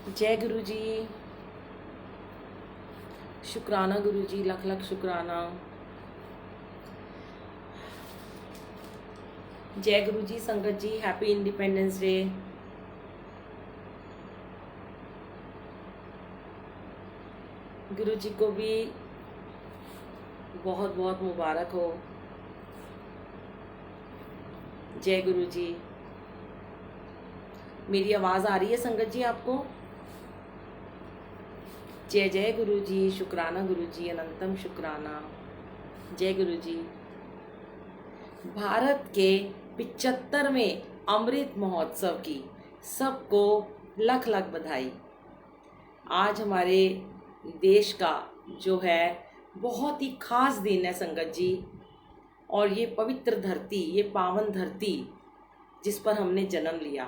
जय गुरु जी। शुक्राना गुरु जी, लख लख शुक्राना। जय गुरु जी। संगत जी, हैप्पी इंडिपेंडेंस डे। गुरु जी को भी बहुत बहुत मुबारक हो। जय गुरु जी। मेरी आवाज़ आ रही है संगत जी आपको? जय जय गुरु जी। शुक्राना गुरु जी, अनंतम शुक्राना। जय गुरु जी। भारत के 75वें अमृत महोत्सव की सबको लख लख बधाई। आज हमारे देश का जो है बहुत ही खास दिन है संगत जी। और ये पवित्र धरती, ये पावन धरती जिस पर हमने जन्म लिया,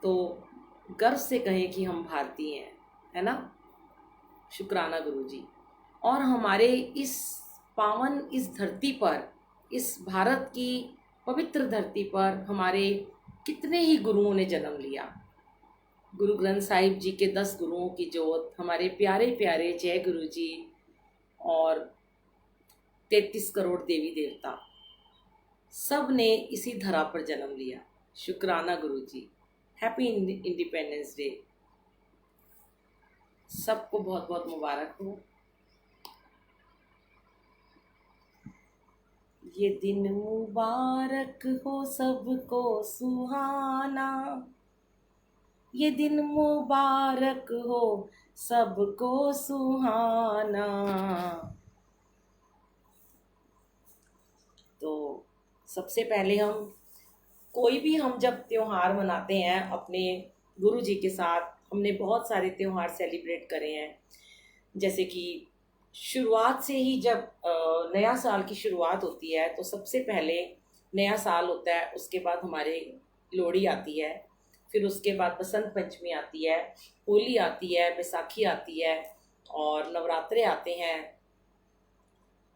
तो गर्व से कहें कि हम भारतीय हैं, है ना। शुक्राना गुरु जी। और हमारे इस पावन इस धरती पर, इस भारत की पवित्र धरती पर हमारे कितने ही गुरुओं ने जन्म लिया। गुरु ग्रंथ साहिब जी के 10 गुरुओं की जोत, हमारे प्यारे प्यारे जय गुरु जी और 33 करोड़ देवी देवता, सब ने इसी धरा पर जन्म लिया। शुक्राना गुरु जी। Happy independence day. सबको बहुत बहुत मुबारक हो। ये दिन मुबारक हो सबको सुहाना, ये दिन मुबारक हो सबको सुहाना। तो सबसे पहले कोई भी हम जब त्योहार मनाते हैं अपने गुरु जी के साथ, हमने बहुत सारे त्योहार सेलिब्रेट करे हैं। जैसे कि शुरुआत से ही जब नया साल की शुरुआत होती है तो सबसे पहले नया साल होता है, उसके बाद हमारे लोहड़ी आती है, फिर उसके बाद बसंत पंचमी आती है, होली आती है, बैसाखी आती है और नवरात्रे आते हैं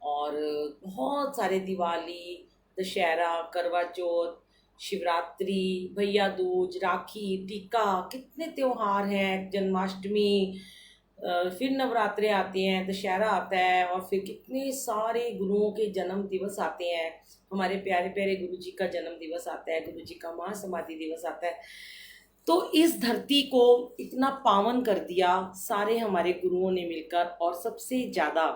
और बहुत सारे दिवाली, दशहरा, करवा चौथ, शिवरात्रि, भैया दूज, राखी, टीका, कितने त्योहार हैं, जन्माष्टमी, फिर नवरात्रे आते हैं, दशहरा आता है और फिर कितने सारे गुरुओं के जन्म दिवस आते हैं। हमारे प्यारे प्यारे गुरु जी का जन्म दिवस आता है, गुरु जी का महासमाधि दिवस आता है। तो इस धरती को इतना पावन कर दिया सारे हमारे गुरुओं ने मिलकर। और सबसे ज़्यादा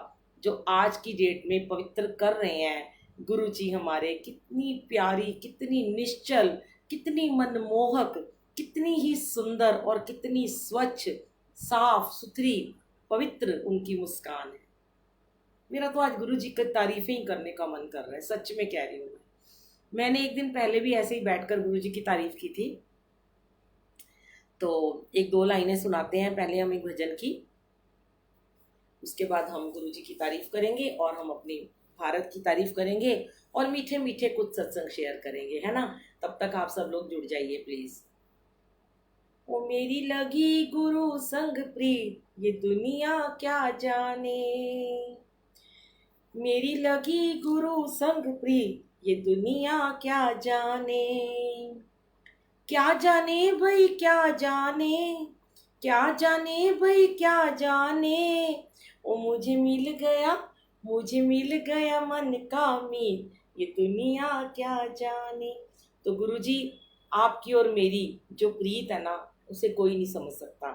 जो आज की डेट में पवित्र कर रहे हैं गुरु जी हमारे, कितनी प्यारी, कितनी निश्चल, कितनी मनमोहक, कितनी ही सुंदर और कितनी स्वच्छ, साफ सुथरी, पवित्र उनकी मुस्कान है। मेरा तो आज गुरु जी की तारीफें ही करने का मन कर रहा है, सच में कह रही हूँ। मैंने एक दिन पहले भी ऐसे ही बैठकर गुरु जी की तारीफ की थी। तो एक दो लाइनें सुनाते हैं पहले हम एक भजन की, उसके बाद हम गुरु जी की तारीफ करेंगे और हम अपनी भारत की तारीफ करेंगे और मीठे मीठे कुछ सत्संग शेयर करेंगे, है ना। तब तक आप सब लोग जुड़ जाइए प्लीज। ओ मेरी लगी गुरु संग प्रीत, ये दुनिया क्या जाने। मेरी लगी गुरु संग प्रीत, ये दुनिया क्या जाने। क्या जाने भाई क्या जाने, क्या जाने भाई क्या जाने। ओ मुझे मिल गया, मुझे मिल गया मन का मीत, ये दुनिया क्या जाने। तो गुरु जी आपकी और मेरी जो प्रीत है ना, उसे कोई नहीं समझ सकता।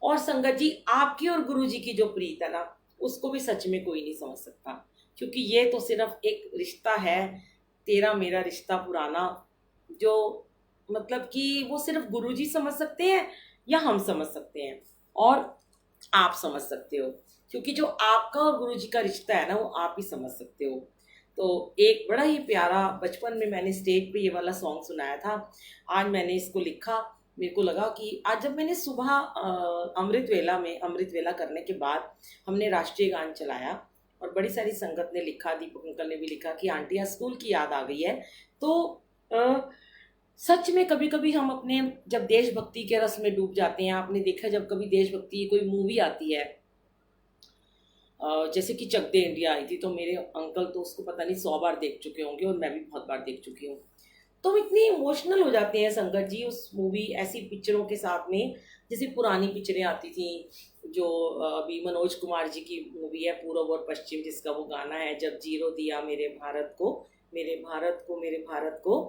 और संगत जी आपकी और गुरु जी की जो प्रीत है ना, उसको भी सच में कोई नहीं समझ सकता। क्योंकि ये तो सिर्फ एक रिश्ता है, तेरा मेरा रिश्ता पुराना, जो मतलब कि वो सिर्फ गुरु जी समझ सकते हैं या हम समझ सकते हैं और आप समझ सकते हो। क्योंकि जो आपका और गुरु जी का रिश्ता है ना, वो आप ही समझ सकते हो। तो एक बड़ा ही प्यारा, बचपन में मैंने स्टेज पे ये वाला सॉन्ग सुनाया था, आज मैंने इसको लिखा। मेरे को लगा कि आज जब मैंने सुबह अमृत वेला करने के बाद हमने राष्ट्रीय गान चलाया और बड़ी सारी संगत ने लिखा, दीपक अंकल ने भी लिखा कि आंटी आज स्कूल की याद आ गई है। तो सच में कभी कभी हम अपने जब देशभक्ति के रस में डूब जाते हैं। आपने देखा जब कभी देशभक्ति की कोई मूवी आती है, जैसे कि चक दे इंडिया आई थी, तो मेरे अंकल तो उसको पता नहीं 100 बार देख चुके होंगे और मैं भी बहुत बार देख चुकी हूँ। तो हम इतनी इमोशनल हो जाते हैं संगत जी उस मूवी, ऐसी पिक्चरों के साथ में। जैसे पुरानी पिक्चरें आती थी, जो अभी मनोज कुमार जी की मूवी है पूरब और पश्चिम, जिसका वो गाना है, जब जीरो दिया मेरे भारत को, मेरे भारत को, मेरे भारत को,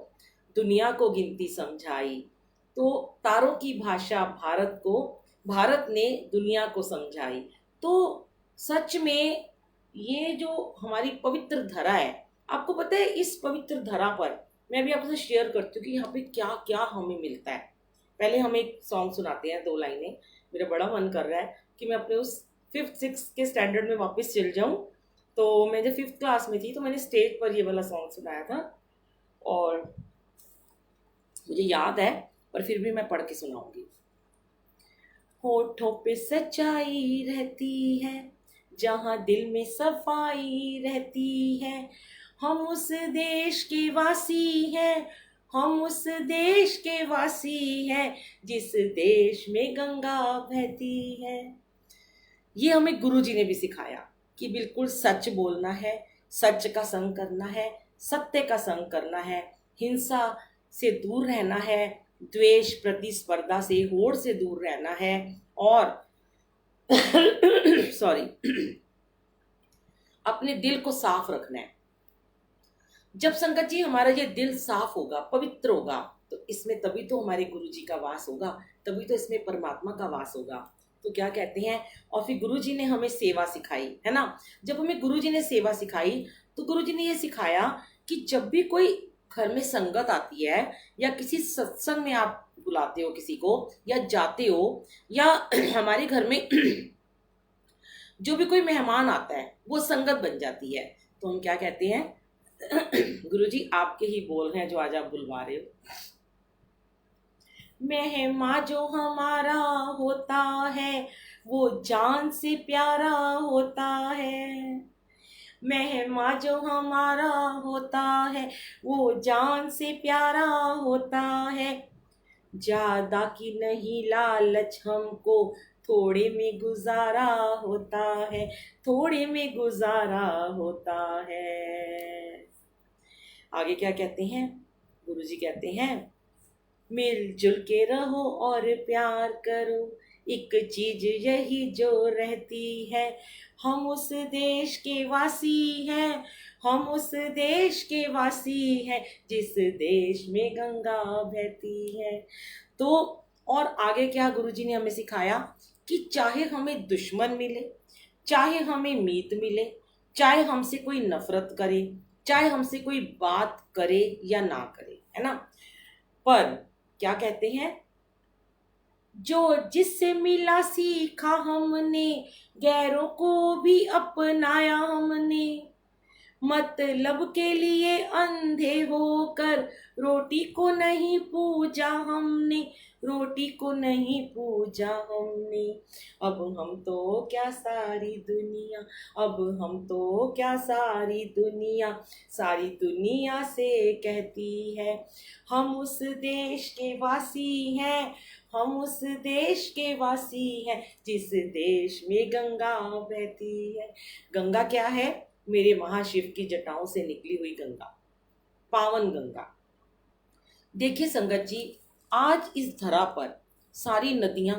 दुनिया को गिनती समझाई। तो तारों की भाषा भारत को, भारत ने दुनिया को समझाई। तो सच में ये जो हमारी पवित्र धरा है, आपको पता है इस पवित्र धरा पर मैं भी आपसे शेयर करती हूँ कि यहाँ पे क्या क्या हमें मिलता है। पहले हम एक सॉन्ग सुनाते हैं, 2 लाइनें। मेरा बड़ा मन कर रहा है कि मैं अपने उस 5th 6th के स्टैंडर्ड में वापस चल जाऊं। तो मैं जब 5th क्लास में थी तो मैंने स्टेज पर ये वाला सॉन्ग सुनाया था, और मुझे याद है, पर फिर भी मैं पढ़ के सुनाऊंगी। होठों पे सच्चाई रहती है, जहाँ दिल में सफाई रहती है, हम उस देश के वासी हैं, हम उस देश के वासी हैं, जिस देश में गंगा बहती है। ये हमें गुरुजी ने भी सिखाया कि बिल्कुल सच बोलना है, सच का संग करना है, सत्य का संग करना है, हिंसा से दूर रहना है, द्वेष प्रतिस्पर्धा से, होड़ से दूर रहना है, और सॉरी अपने दिल को साफ रखना है। जब संगत जी हमारा ये दिल साफ होगा, पवित्र होगा, तो इसमें तभी तो हमारे गुरु जी का वास होगा, तभी तो इसमें परमात्मा का वास होगा। तो क्या कहते हैं, और फिर गुरु जी ने हमें सेवा सिखाई, है ना। जब हमें गुरु जी ने सेवा सिखाई तो गुरु जी ने ये सिखाया कि जब भी कोई घर में संगत आती है, या किसी सत्संग में आप बुलाते हो किसी को, या जाते हो, या हमारे घर में जो भी कोई मेहमान आता है वो संगत बन जाती है, तो हम क्या कहते हैं, गुरुजी आपके ही बोल हैं जो आज आप बुलवा रहे हो। मेहमान जो हमारा होता है वो जान से प्यारा होता है, मेहमान जो हमारा होता है वो जान से प्यारा होता है, ज्यादा की नहीं लालच हमको, थोड़े में गुजारा होता है, थोड़े में गुजारा होता है। आगे क्या कहते हैं, गुरुजी कहते हैं, मिलजुल के रहो और प्यार करो, एक चीज यही जो रहती है, हम उस देश के वासी हैं, हम उस देश के वासी हैं, जिस देश में गंगा बहती है। तो और आगे क्या गुरुजी ने हमें सिखाया कि चाहे हमें दुश्मन मिले, चाहे हमें मीत मिले, चाहे हमसे कोई नफरत करे, चाहे हमसे कोई बात करे या ना करे, है ना, पर क्या कहते हैं, जो जिससे मिला सीखा हमने, गैरों को भी अपनाया हमने, मतलब के लिए अंधे होकर रोटी को नहीं पूजा हमने, रोटी को नहीं पूजा हमने। अब हम तो क्या सारी दुनिया, अब हम तो क्या सारी दुनिया, सारी दुनिया से कहती है, हम उस देश के वासी हैं, हम उस देश के वासी हैं, जिस देश में गंगा बहती है। गंगा क्या है, मेरे महाशिव की जटाओं से निकली हुई गंगा, पावन गंगा। देखिए संगत जी, आज इस धरा पर सारी नदियां,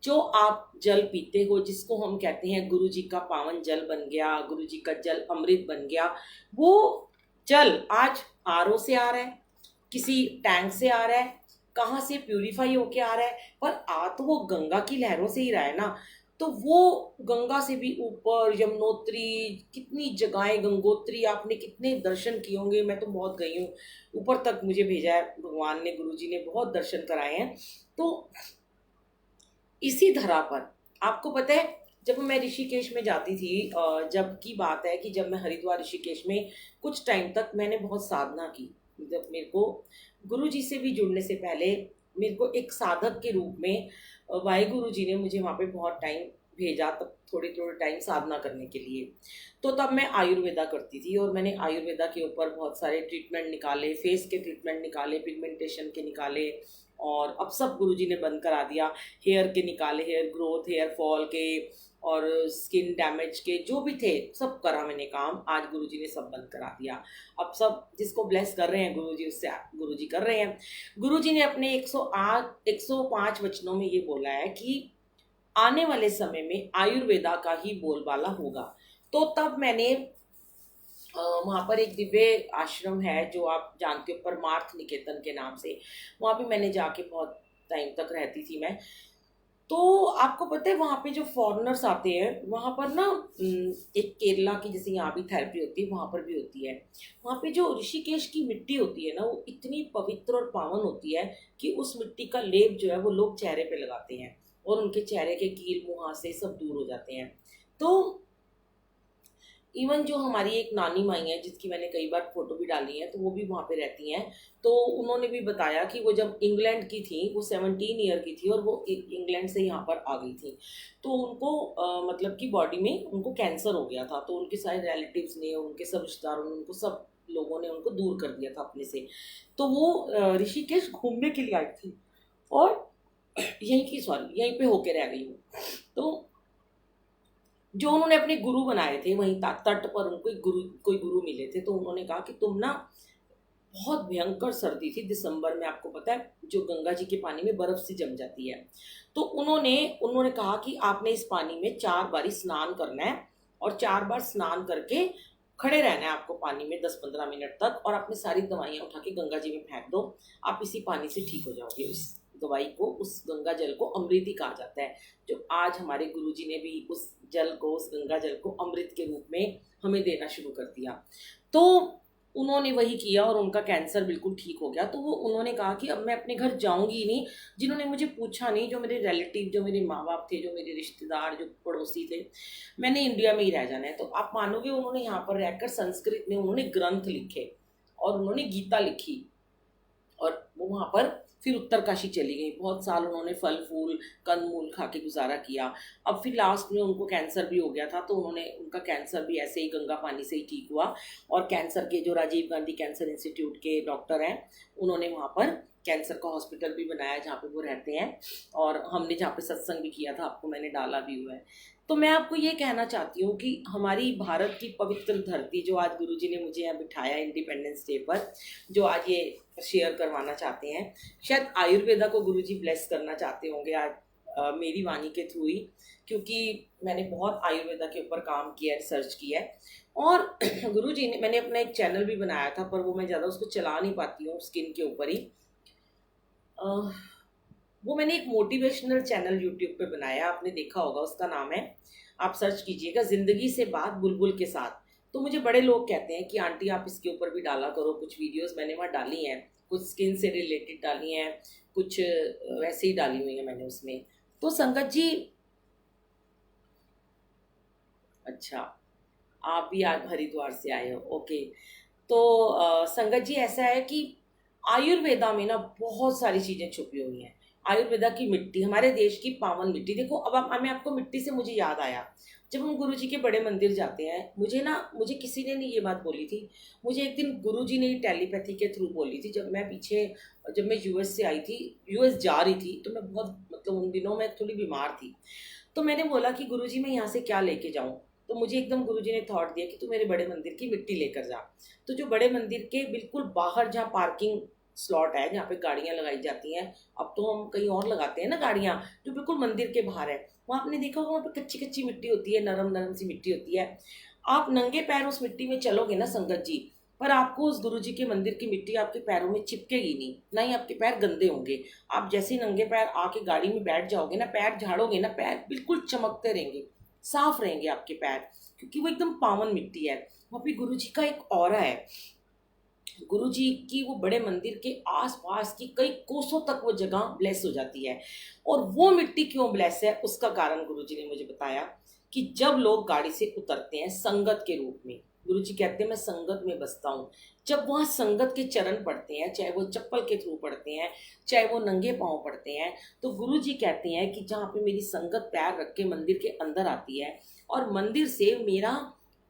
जो आप जल पीते हो, जिसको हम कहते हैं गुरु जी का पावन जल बन गया, गुरु जी का जल अमृत बन गया, वो जल आज आरओ से आ रहा है, किसी टैंक से आ रहा है, कहाँ से प्यूरिफाई होके आ रहा है, पर आ तो वो गंगा की लहरों से ही रहा है ना। तो वो गंगा से भी ऊपर यमुनोत्री, कितनी जगहें, गंगोत्री, आपने कितने दर्शन किए होंगे, मैं तो बहुत गई हूँ, ऊपर तक मुझे भेजा है भगवान ने, गुरुजी ने बहुत दर्शन कराए हैं। तो इसी धरा पर आपको पता है, जब मैं ऋषिकेश में जाती थी, जब की बात है कि जब मैं हरिद्वार ऋषिकेश में कुछ टाइम तक मैंने बहुत साधना की, जब मेरे को गुरु जी से भी जुड़ने से पहले मेरे को एक साधक के रूप में वाहिगुरु जी ने मुझे वहाँ पे बहुत टाइम भेजा तब थोड़ी थोड़ी टाइम साधना करने के लिए। तो तब मैं आयुर्वेदा करती थी और मैंने आयुर्वेदा के ऊपर बहुत सारे ट्रीटमेंट निकाले, फेस के ट्रीटमेंट निकाले, पिगमेंटेशन के निकाले, और अब सब गुरुजी ने बंद करा दिया। हेयर के निकाले, हेयर ग्रोथ, हेयर फॉल के और स्किन डैमेज के जो भी थे सब करा मैंने काम। आज गुरुजी ने सब बंद करा दिया। अब सब जिसको ब्लेस कर रहे हैं गुरुजी, उससे गुरुजी कर रहे हैं। गुरुजी ने अपने 105 वचनों में ये बोला है कि आने वाले समय में आयुर्वेदा का ही बोलबाला होगा। तो तब मैंने वहाँ पर एक दिव्य आश्रम है जो आप जानते हो, परमार्थ निकेतन के नाम से, वहाँ भी मैंने जाके बहुत टाइम तक रहती थी मैं। तो आपको पता है वहाँ पे जो फॉरेनर्स आते हैं वहाँ पर ना एक केरला की जैसे यहाँ भी थेरेपी होती है वहाँ पर भी होती है। वहाँ पे जो ऋषिकेश की मिट्टी होती है ना वो इतनी पवित्र और पावन होती है कि उस मिट्टी का लेप जो है वो लोग चेहरे पे लगाते हैं और उनके चेहरे के कील मुहासे सब दूर हो जाते हैं। तो इवन जो हमारी एक नानी माई है जिसकी मैंने कई बार फोटो भी डाली है, तो वो भी वहाँ पे रहती हैं। तो उन्होंने भी बताया कि वो जब इंग्लैंड की थी, वो 17 ईयर की थी और वो इंग्लैंड से यहाँ पर आ गई थी। तो उनको मतलब कि बॉडी में उनको कैंसर हो गया था। तो उनके सारे रिलेटिव्स ने, उनके सब रिश्तेदारों ने, उनको सब लोगों ने उनको दूर कर दिया था अपने से। तो वो ऋषिकेश घूमने के लिए आई थी और यहीं पे होके रह गई हूँ। तो जो उन्होंने अपने गुरु बनाए थे वहीं तट पर उनको कोई गुरु मिले थे। तो उन्होंने कहा कि तुम ना, बहुत भयंकर सर्दी थी दिसंबर में, आपको पता है जो गंगा जी के पानी में बर्फ सी जम जाती है। तो उन्होंने कहा कि आपने इस पानी में 4 बारी स्नान करना है और 4 बार स्नान करके खड़े रहना है आपको पानी में 10-15 मिनट तक, और अपनी सारी दवाइयाँ उठा के गंगा जी में फेंक दो। आप इसी पानी से ठीक हो जाओगे। उस दवाई को, उस गंगा जल को अमृत ही कहा जाता है। जो आज हमारे गुरुजी ने भी उस जल को, उस गंगा जल को अमृत के रूप में हमें देना शुरू कर दिया। तो उन्होंने वही किया और उनका कैंसर बिल्कुल ठीक हो गया। तो वो उन्होंने कहा कि अब मैं अपने घर जाऊंगी नहीं। जिन्होंने मुझे पूछा नहीं, जो मेरे रिलेटिव, जो मेरे माँ बाप थे, जो मेरे रिश्तेदार, जो पड़ोसी थे, मैंने इंडिया में ही रह जाना है। तो आप मानोगे उन्होंने यहाँ पर रहकर संस्कृत में उन्होंने ग्रंथ लिखे और उन्होंने गीता लिखी और वो वहाँ पर फिर उत्तरकाशी चली गई। बहुत साल उन्होंने फल फूल कंदमूल खा के गुजारा किया। अब फिर लास्ट में उनको कैंसर भी हो गया था। तो उनका कैंसर भी ऐसे ही गंगा पानी से ही ठीक हुआ। और कैंसर के जो राजीव गांधी कैंसर इंस्टीट्यूट के डॉक्टर हैं, उन्होंने वहाँ पर कैंसर का हॉस्पिटल भी बनाया जहाँ पे वो रहते हैं। और हमने जहाँ पे सत्संग भी किया था, आपको मैंने डाला भी हुआ है। तो मैं आपको ये कहना चाहती हूँ कि हमारी भारत की पवित्र धरती, जो आज गुरुजी ने मुझे यहाँ बिठाया इंडिपेंडेंस डे पर, जो आज ये शेयर करवाना चाहते हैं, शायद आयुर्वेदा को गुरुजी ब्लेस करना चाहते होंगे आज मेरी वाणी के थ्रू ही, क्योंकि मैंने बहुत आयुर्वेदा के ऊपर काम किया है, रिसर्च किया है। और गुरुजी ने, मैंने अपना एक चैनल भी बनाया था पर वो मैं ज़्यादा उसको चला नहीं पाती हूँ, स्किन के ऊपर ही। वो मैंने एक मोटिवेशनल चैनल यूट्यूब पे बनाया, आपने देखा होगा, उसका नाम है, आप सर्च कीजिएगा, जिंदगी से बात बुलबुल के साथ। तो मुझे बड़े लोग कहते हैं कि आंटी आप इसके ऊपर भी डाला करो कुछ वीडियोस। मैंने वहाँ डाली हैं, कुछ स्किन से रिलेटेड डाली हैं, कुछ वैसे ही डाली हुई है मैंने उसमें। तो संगत जी, अच्छा आप भी आज हरिद्वार से आए हो, ओके। तो संगत जी ऐसा है कि आयुर्वेदा में ना बहुत सारी चीज़ें छुपी हुई हैं। आयुर्वेदा की मिट्टी, हमारे देश की पावन मिट्टी। देखो अब मैं आपको मिट्टी से मुझे याद आया, जब हम गुरुजी के बड़े मंदिर जाते हैं, मुझे किसी ने नहीं ये बात बोली थी, मुझे एक दिन गुरुजी ने टेलीपैथी के थ्रू बोली थी। जब मैं यूएस से आई थी, यूएस जा रही थी, तो मैं बहुत, मतलब उन दिनों में थोड़ी बीमार थी। तो मैंने बोला कि गुरुजी मैं यहाँ से क्या लेके जाऊँ। तो मुझे एकदम गुरुजी ने थॉट दिया कि तू मेरे बड़े मंदिर की मिट्टी लेकर जा। तो जो बड़े मंदिर के बिल्कुल बाहर जहाँ पार्किंग स्लॉट है, जहाँ पे गाड़ियाँ लगाई जाती हैं, अब तो हम कहीं और लगाते हैं ना गाड़ियाँ, जो बिल्कुल मंदिर के बाहर है, वहाँ आपने देखा होगा, वहाँ पे कच्ची कच्ची मिट्टी होती है, नरम नरम सी मिट्टी होती है। आप नंगे पैर उस मिट्टी में चलोगे ना संगत जी, पर आपको उस गुरुजी के मंदिर की मिट्टी आपके पैरों में चिपकेगी नहीं, ना ही आपके पैर गंदे होंगे। आप जैसे ही नंगे पैर आके गाड़ी में बैठ जाओगे ना, पैर झाड़ोगे ना, पैर बिल्कुल चमकते रहेंगे, साफ रहेंगे आपके पैर, क्योंकि वो एकदम पावन मिट्टी है। वहाँ पे गुरुजी का एक ऑरा है। गुरुजी की वो बड़े मंदिर के आसपास की कई कोसों तक वो जगह ब्लेस हो जाती है। और वो मिट्टी क्यों ब्लेस है, उसका कारण गुरुजी ने मुझे बताया कि जब लोग गाड़ी से उतरते हैं संगत के रूप में, गुरुजी कहते हैं मैं संगत में बसता हूँ। जब वहाँ संगत के चरण पड़ते हैं, चाहे वो चप्पल के थ्रू पड़ते हैं, चाहे वो नंगे पाँव पड़ते हैं, तो गुरुजी कहते हैं कि जहाँ पे मेरी संगत पैर रख के मंदिर के अंदर आती है और मंदिर से मेरा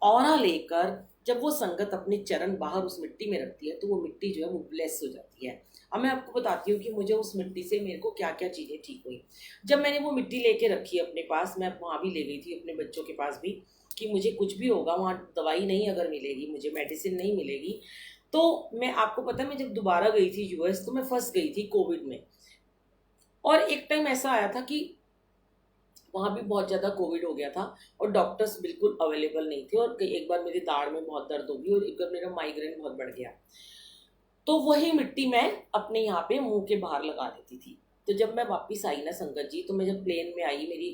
ऑरा लेकर जब वो संगत अपने चरण बाहर उस मिट्टी में रखती है, तो वो मिट्टी जो है वो ब्लेस हो जाती है। अब मैं आपको बताती हूँ कि मुझे उस मिट्टी से मेरे को क्या क्या चीज़ें ठीक हुई। जब मैंने वो मिट्टी लेके रखी अपने पास, मैं वहाँ भी ले गई थी अपने बच्चों के पास भी, कि मुझे कुछ भी होगा वहाँ दवाई नहीं अगर मिलेगी, मुझे मेडिसिन नहीं मिलेगी, तो मैं आपको पता है मैं जब दोबारा गई थी यूएस तो मैं फंस गई थी कोविड में। और एक टाइम ऐसा आया था कि वहाँ भी बहुत ज़्यादा कोविड हो गया था और डॉक्टर्स बिल्कुल अवेलेबल नहीं थे, और एक बार मेरी दाढ़ में बहुत दर्द होगी और एक बार मेरा माइग्रेन बहुत बढ़ गया। तो वही मिट्टी मैं अपने यहाँ पे मुंह के बाहर लगा देती थी। तो जब मैं वापस आई ना संगत जी, तो मैं जब प्लेन में आई, मेरी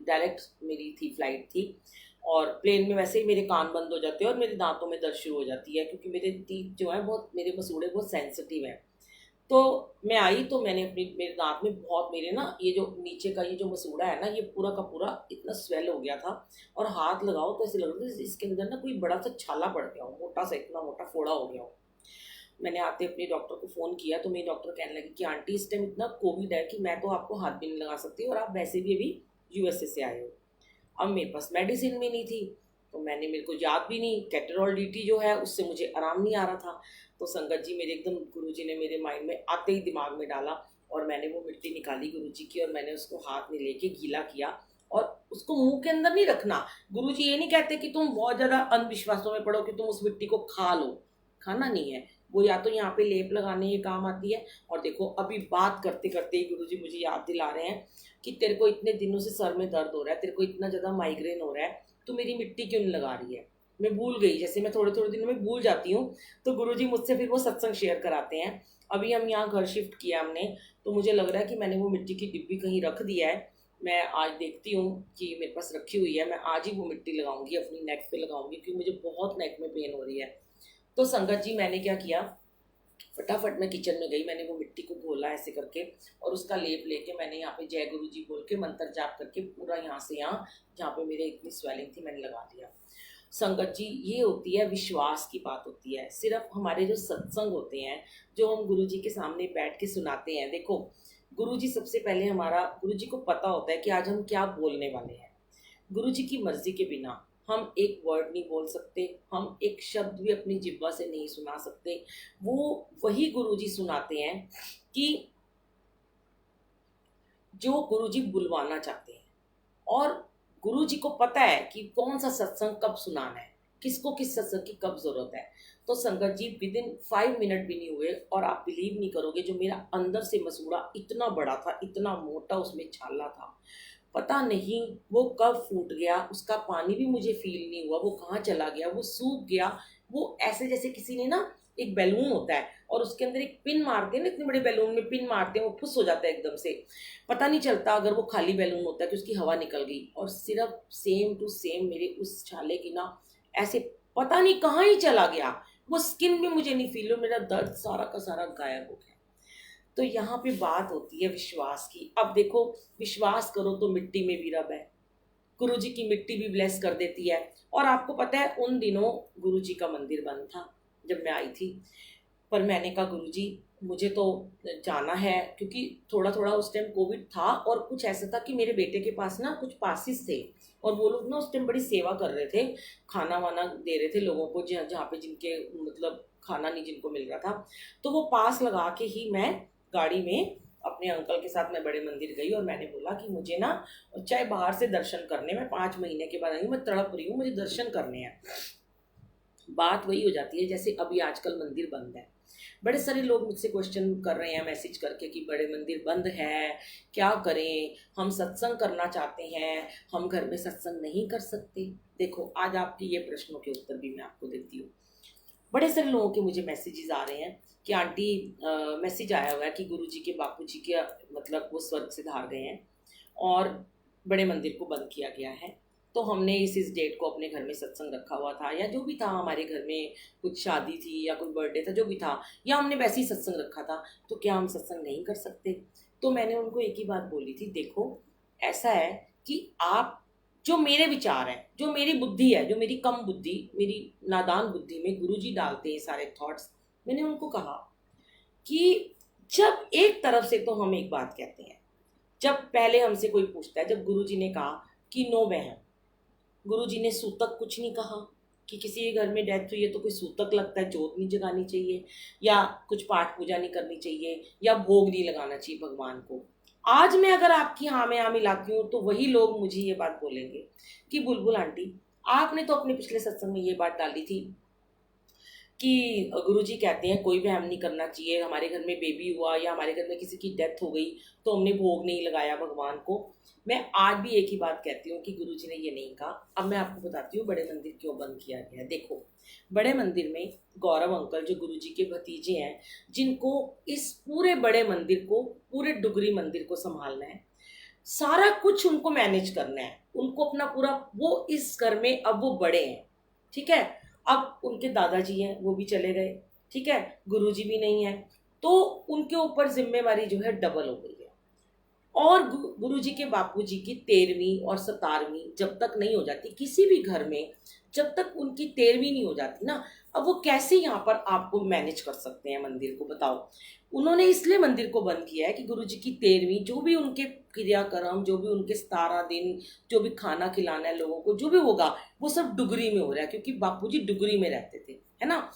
डायरेक्ट मेरी थी फ्लाइट थी, और प्लेन में वैसे ही मेरे कान बंद हो जाते हैं और मेरे दांतों में दर्द शुरू हो जाती है, क्योंकि मेरे टीथ जो है बहुत, मेरे मसूड़े बहुत सेंसिटिव हैं। तो मैं आई तो मैंने अपनी, मेरे दांत में बहुत, मेरे ना ये जो नीचे का ये जो मसूड़ा है ना, ये पूरा का पूरा इतना स्वेल हो गया था, और हाथ लगाओ तो ऐसे लग रहा था इसके अंदर ना कोई बड़ा सा छाला पड़ गया हो, मोटा सा, इतना मोटा फोड़ा हो गया हो। मैंने आते अपने डॉक्टर को फ़ोन किया तो मेरी डॉक्टर कहने लगी कि आंटी इस टाइम इतना कोविड है कि मैं तो आपको हाथ भी नहीं लगा सकती, और आप वैसे भी अभी यूएसए से आए हो। अब मेरे पास मेडिसिन भी नहीं थी, तो मैंने, मेरे को याद भी नहीं, कैटेरॉल डीटी जो है उससे मुझे आराम नहीं आ रहा था। तो संगत जी मेरे एकदम, गुरुजी ने मेरे माइंड में आते ही दिमाग में डाला, और मैंने वो मिट्टी निकाली गुरुजी की, और मैंने उसको हाथ में लेके गीला किया, और उसको मुंह के अंदर नहीं रखना। गुरुजी ये नहीं कहते कि तुम बहुत ज़्यादा अंधविश्वासों में पड़ो कि तुम उस मिट्टी को खा लो, खाना नहीं है वो, या तो यहाँ पे लेप लगाने ये काम आती है। और देखो अभी बात करते करते ही गुरुजी मुझे याद दिला रहे हैं कि तेरे को इतने दिनों से सर में दर्द हो रहा है, तेरे को इतना ज़्यादा माइग्रेन हो रहा है, तो मेरी मिट्टी क्यों नहीं लगा रही है। मैं भूल गई, जैसे मैं थोड़े थोड़े दिनों में भूल जाती हूँ, तो गुरुजी मुझसे फिर वो सत्संग शेयर कराते हैं। अभी हम यहाँ घर शिफ्ट किया हमने, तो मुझे लग रहा है कि मैंने वो मिट्टी की डिब्बी कहीं रख दिया है। मैं आज देखती हूँ कि मेरे पास रखी हुई है, मैं आज ही वो मिट्टी लगाऊंगी, अपनी नेक पे लगाऊंगी, क्योंकि मुझे बहुत नेक में पेन हो रही है। तो संगत जी मैंने क्या किया, फटाफट मैं किचन में गई, मैंने वो मिट्टी को घोला ऐसे करके, और उसका लेप लेके मैंने यहाँ पे जय गुरु जी बोल के मंत्र जाप करके पूरा यहाँ से यहाँ, जहाँ पे मेरे इतनी स्वेलिंग थी, मैंने लगा दिया। संगत जी ये होती है, विश्वास की बात होती है। सिर्फ हमारे जो सत्संग होते हैं, जो हम गुरु जी के सामने बैठ के सुनाते हैं, देखो गुरु जी सबसे पहले हमारा, गुरु जी को पता होता है कि आज हम क्या बोलने वाले हैं। गुरु जी की मर्जी के बिना हम एक वर्ड नहीं बोल सकते, हम एक शब्द भी अपनी जिह्वा से नहीं सुना सकते। वो वही गुरु जी सुनाते हैं कि जो गुरु जी बुलवाना चाहते हैं, और गुरु जी को पता है कि कौन सा सत्संग कब सुनाना है, किसको किस सत्संग की कब जरूरत है। तो संगत जी विद इन 5 मिनट भी नहीं हुए, और आप बिलीव नहीं करोगे, जो मेरा अंदर से मसूड़ा इतना बड़ा था, इतना मोटा, उसमें छाला था, पता नहीं वो कब फूट गया, उसका पानी भी मुझे फील नहीं हुआ, वो कहाँ चला गया, वो सूख गया। वो ऐसे जैसे किसी ने ना, एक बैलून होता है और उसके अंदर एक पिन मारते हैं ना, इतने बड़े बैलून में पिन मारते हैं, वो फुस हो जाता है एकदम से, पता नहीं चलता अगर वो खाली बैलून होता है कि उसकी हवा निकल गई। और सिर्फ सेम टू सेम मेरे उस छाले की ना, ऐसे पता नहीं कहाँ ही चला गया, वो स्किन भी मुझे नहीं फील हो, मेरा दर्द सारा का सारा गायब हो गया। तो यहाँ पे बात होती है विश्वास की। अब देखो, विश्वास करो तो मिट्टी में भी रब है, गुरु जी की मिट्टी भी ब्लेस कर देती है। और आपको पता है उन दिनों गुरु जी का मंदिर बंद था जब मैं आई थी, पर मैंने कहा गुरु जी मुझे तो जाना है, क्योंकि थोड़ा थोड़ा उस टाइम कोविड था, और कुछ ऐसा था कि मेरे बेटे के पास ना कुछ पासिस थे, और वो लोग ना उस टाइम बड़ी सेवा कर रहे थे, खाना वाना दे रहे थे लोगों को जहाँ पे जिनके मतलब खाना नहीं जिनको मिल रहा था। तो वो पास लगा के ही मैं गाड़ी में अपने अंकल के साथ मैं बड़े मंदिर गई, और मैंने बोला कि मुझे ना, चाहे बाहर से दर्शन करने, मैं 5 महीने के बाद आई हूँ, मैं तड़प रही हूँ, मुझे दर्शन करने हैं। बात वही हो जाती है जैसे अभी आजकल मंदिर बंद है, बड़े सारे लोग मुझसे क्वेश्चन कर रहे हैं मैसेज करके कि बड़े मंदिर बंद है, क्या करें, हम सत्संग करना चाहते हैं, हम घर में सत्संग नहीं कर सकते। देखो आज आपके ये प्रश्नों के उत्तर भी मैं आपको देती हूँ। बड़े सारे लोगों के मुझे मैसेजेस आ रहे हैं कि आंटी, मैसेज आया हुआ है कि गुरुजी के, बापू जी के मतलब वो स्वर्ग से धार गए हैं और बड़े मंदिर को बंद किया गया है, तो हमने इस डेट को अपने घर में सत्संग रखा हुआ था, या जो भी था, हमारे घर में कुछ शादी थी या कोई बर्थडे था, जो भी था, या हमने वैसे ही सत्संग रखा था, तो क्या हम सत्संग नहीं कर सकते। तो मैंने उनको एक ही बात बोली थी, देखो ऐसा है कि आप जो मेरे विचार हैं, जो मेरी बुद्धि है, जो मेरी कम बुद्धि, मेरी नादान बुद्धि में गुरुजी डालते हैं सारे थॉट्स। मैंने उनको कहा कि जब एक तरफ से तो हम एक बात कहते हैं, जब पहले हमसे कोई पूछता है, जब गुरुजी ने कहा कि नो बहन, गुरुजी ने सूतक कुछ नहीं कहा कि किसी के घर में डेथ हुई है तो कोई सूतक लगता है, जोत नहीं जगानी चाहिए, या कुछ पाठ पूजा नहीं करनी चाहिए, या भोग नहीं लगाना चाहिए भगवान को। आज मैं अगर आपकी हाँ में हाँ मिलाती हूँ तो वही लोग मुझे ये बात बोलेंगे कि बुलबुल आंटी, आपने तो अपने पिछले सत्संग में ये बात डाली थी कि गुरुजी कहते हैं कोई वहम नहीं करना चाहिए, हमारे घर में बेबी हुआ या हमारे घर में किसी की डेथ हो गई तो हमने भोग नहीं लगाया भगवान को। मैं आज भी एक ही बात कहती हूँ कि गुरुजी ने ये नहीं कहा। अब मैं आपको बताती हूँ बड़े मंदिर क्यों बंद किया गया है। देखो, बड़े मंदिर में गौरव अंकल जो गुरुजी के भतीजे हैं, जिनको इस पूरे बड़े मंदिर को, पूरे डुगरी मंदिर को संभालना है, सारा कुछ उनको मैनेज करना है, उनको अपना पूरा, वो इस घर में अब वो बड़े हैं, ठीक है। अब उनके दादाजी हैं, वो भी चले गए, ठीक है, गुरुजी भी नहीं है, तो उनके ऊपर जिम्मेवारी जो है डबल हो गई है। और गुरुजी के बापूजी की 13वीं और 17वीं जब तक नहीं हो जाती किसी भी घर में, जब तक उनकी 13वीं नहीं हो जाती ना, अब वो कैसे यहाँ पर आपको मैनेज कर सकते हैं मंदिर को, बताओ। उन्होंने इसलिए मंदिर को बंद किया है कि गुरुजी की 13वीं, जो भी उनके क्रियाक्रम, जो भी उनके 17 दिन, जो भी खाना खिलाना है लोगों को, जो भी होगा वो सब डुगरी में हो रहा है, क्योंकि बापूजी डुगरी में रहते थे, है ना।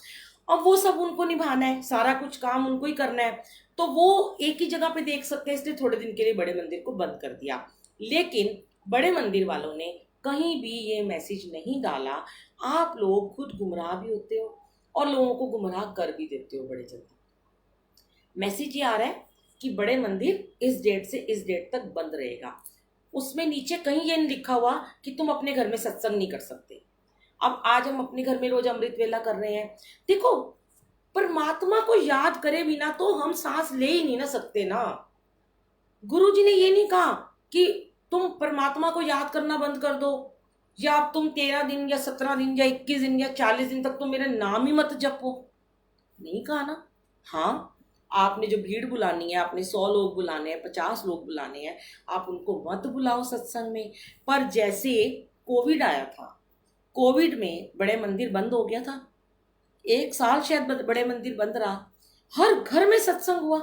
अब वो सब उनको निभाना है, सारा कुछ काम उनको ही करना है, तो वो एक ही जगह पे देख सकते हैं, इसलिए थोड़े दिन के लिए बड़े मंदिर को बंद कर दिया। लेकिन बड़े मंदिर वालों ने कहीं भी ये मैसेज नहीं डाला। आप लोग खुद गुमराह भी होते हो और लोगों को गुमराह कर भी देते हो बड़े जल्दी। मैसेज ये आ रहा है कि बड़े मंदिर इस डेट से इस डेट तक बंद रहेगा, उसमें नीचे कहीं ये नहीं लिखा हुआ कि तुम अपने घर में सत्संग नहीं कर सकते। अब आज हम अपने घर में रोज अमृत वेला कर रहे हैं। देखो, परमात्मा को याद करे बिना तो हम सांस ले ही नहीं ना सकते ना। गुरुजी ने ये नहीं कहा कि तुम परमात्मा को याद करना बंद कर दो, या अब तुम 13 दिन या 17 दिन या 21 दिन या 40 दिन तक तुम मेरा नाम ही मत जपो, नहीं कहा ना। हाँ, आपने जो भीड़ बुलानी है, आपने 100 लोग बुलाने हैं, 50 लोग बुलाने हैं, आप उनको मत बुलाओ सत्संग में। पर जैसे कोविड आया था, कोविड में बड़े मंदिर बंद हो गया था, 1 साल शायद बड़े मंदिर बंद रहा, हर घर में सत्संग हुआ,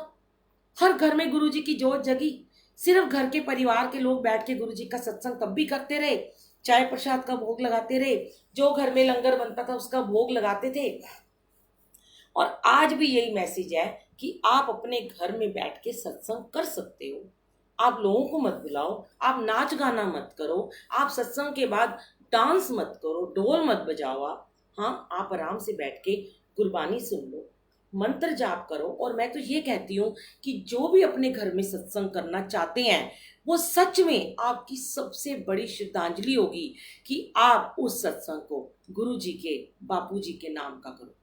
हर घर में गुरुजी की जोत जगी। सिर्फ घर के परिवार के लोग बैठ के गुरुजी का सत्संग तब भी करते रहे, चाय प्रसाद का भोग लगाते रहे, जो घर में लंगर बनता था उसका भोग लगाते थे। और आज भी यही मैसेज है कि आप अपने घर में बैठ के सत्संग कर सकते हो। आप लोगों को मत बुलाओ, आप नाच गाना मत करो, आप सत्संग के बाद डांस मत करो, ढोल मत बजाओ। हाँ, आप आराम से बैठ के गुरबानी सुन लो, मंत्र जाप करो। और मैं तो ये कहती हूँ कि जो भी अपने घर में सत्संग करना चाहते हैं, वो सच में आपकी सबसे बड़ी श्रद्धांजलि होगी कि आप उस सत्संग को गुरु जी के, बापू जी के नाम का करो।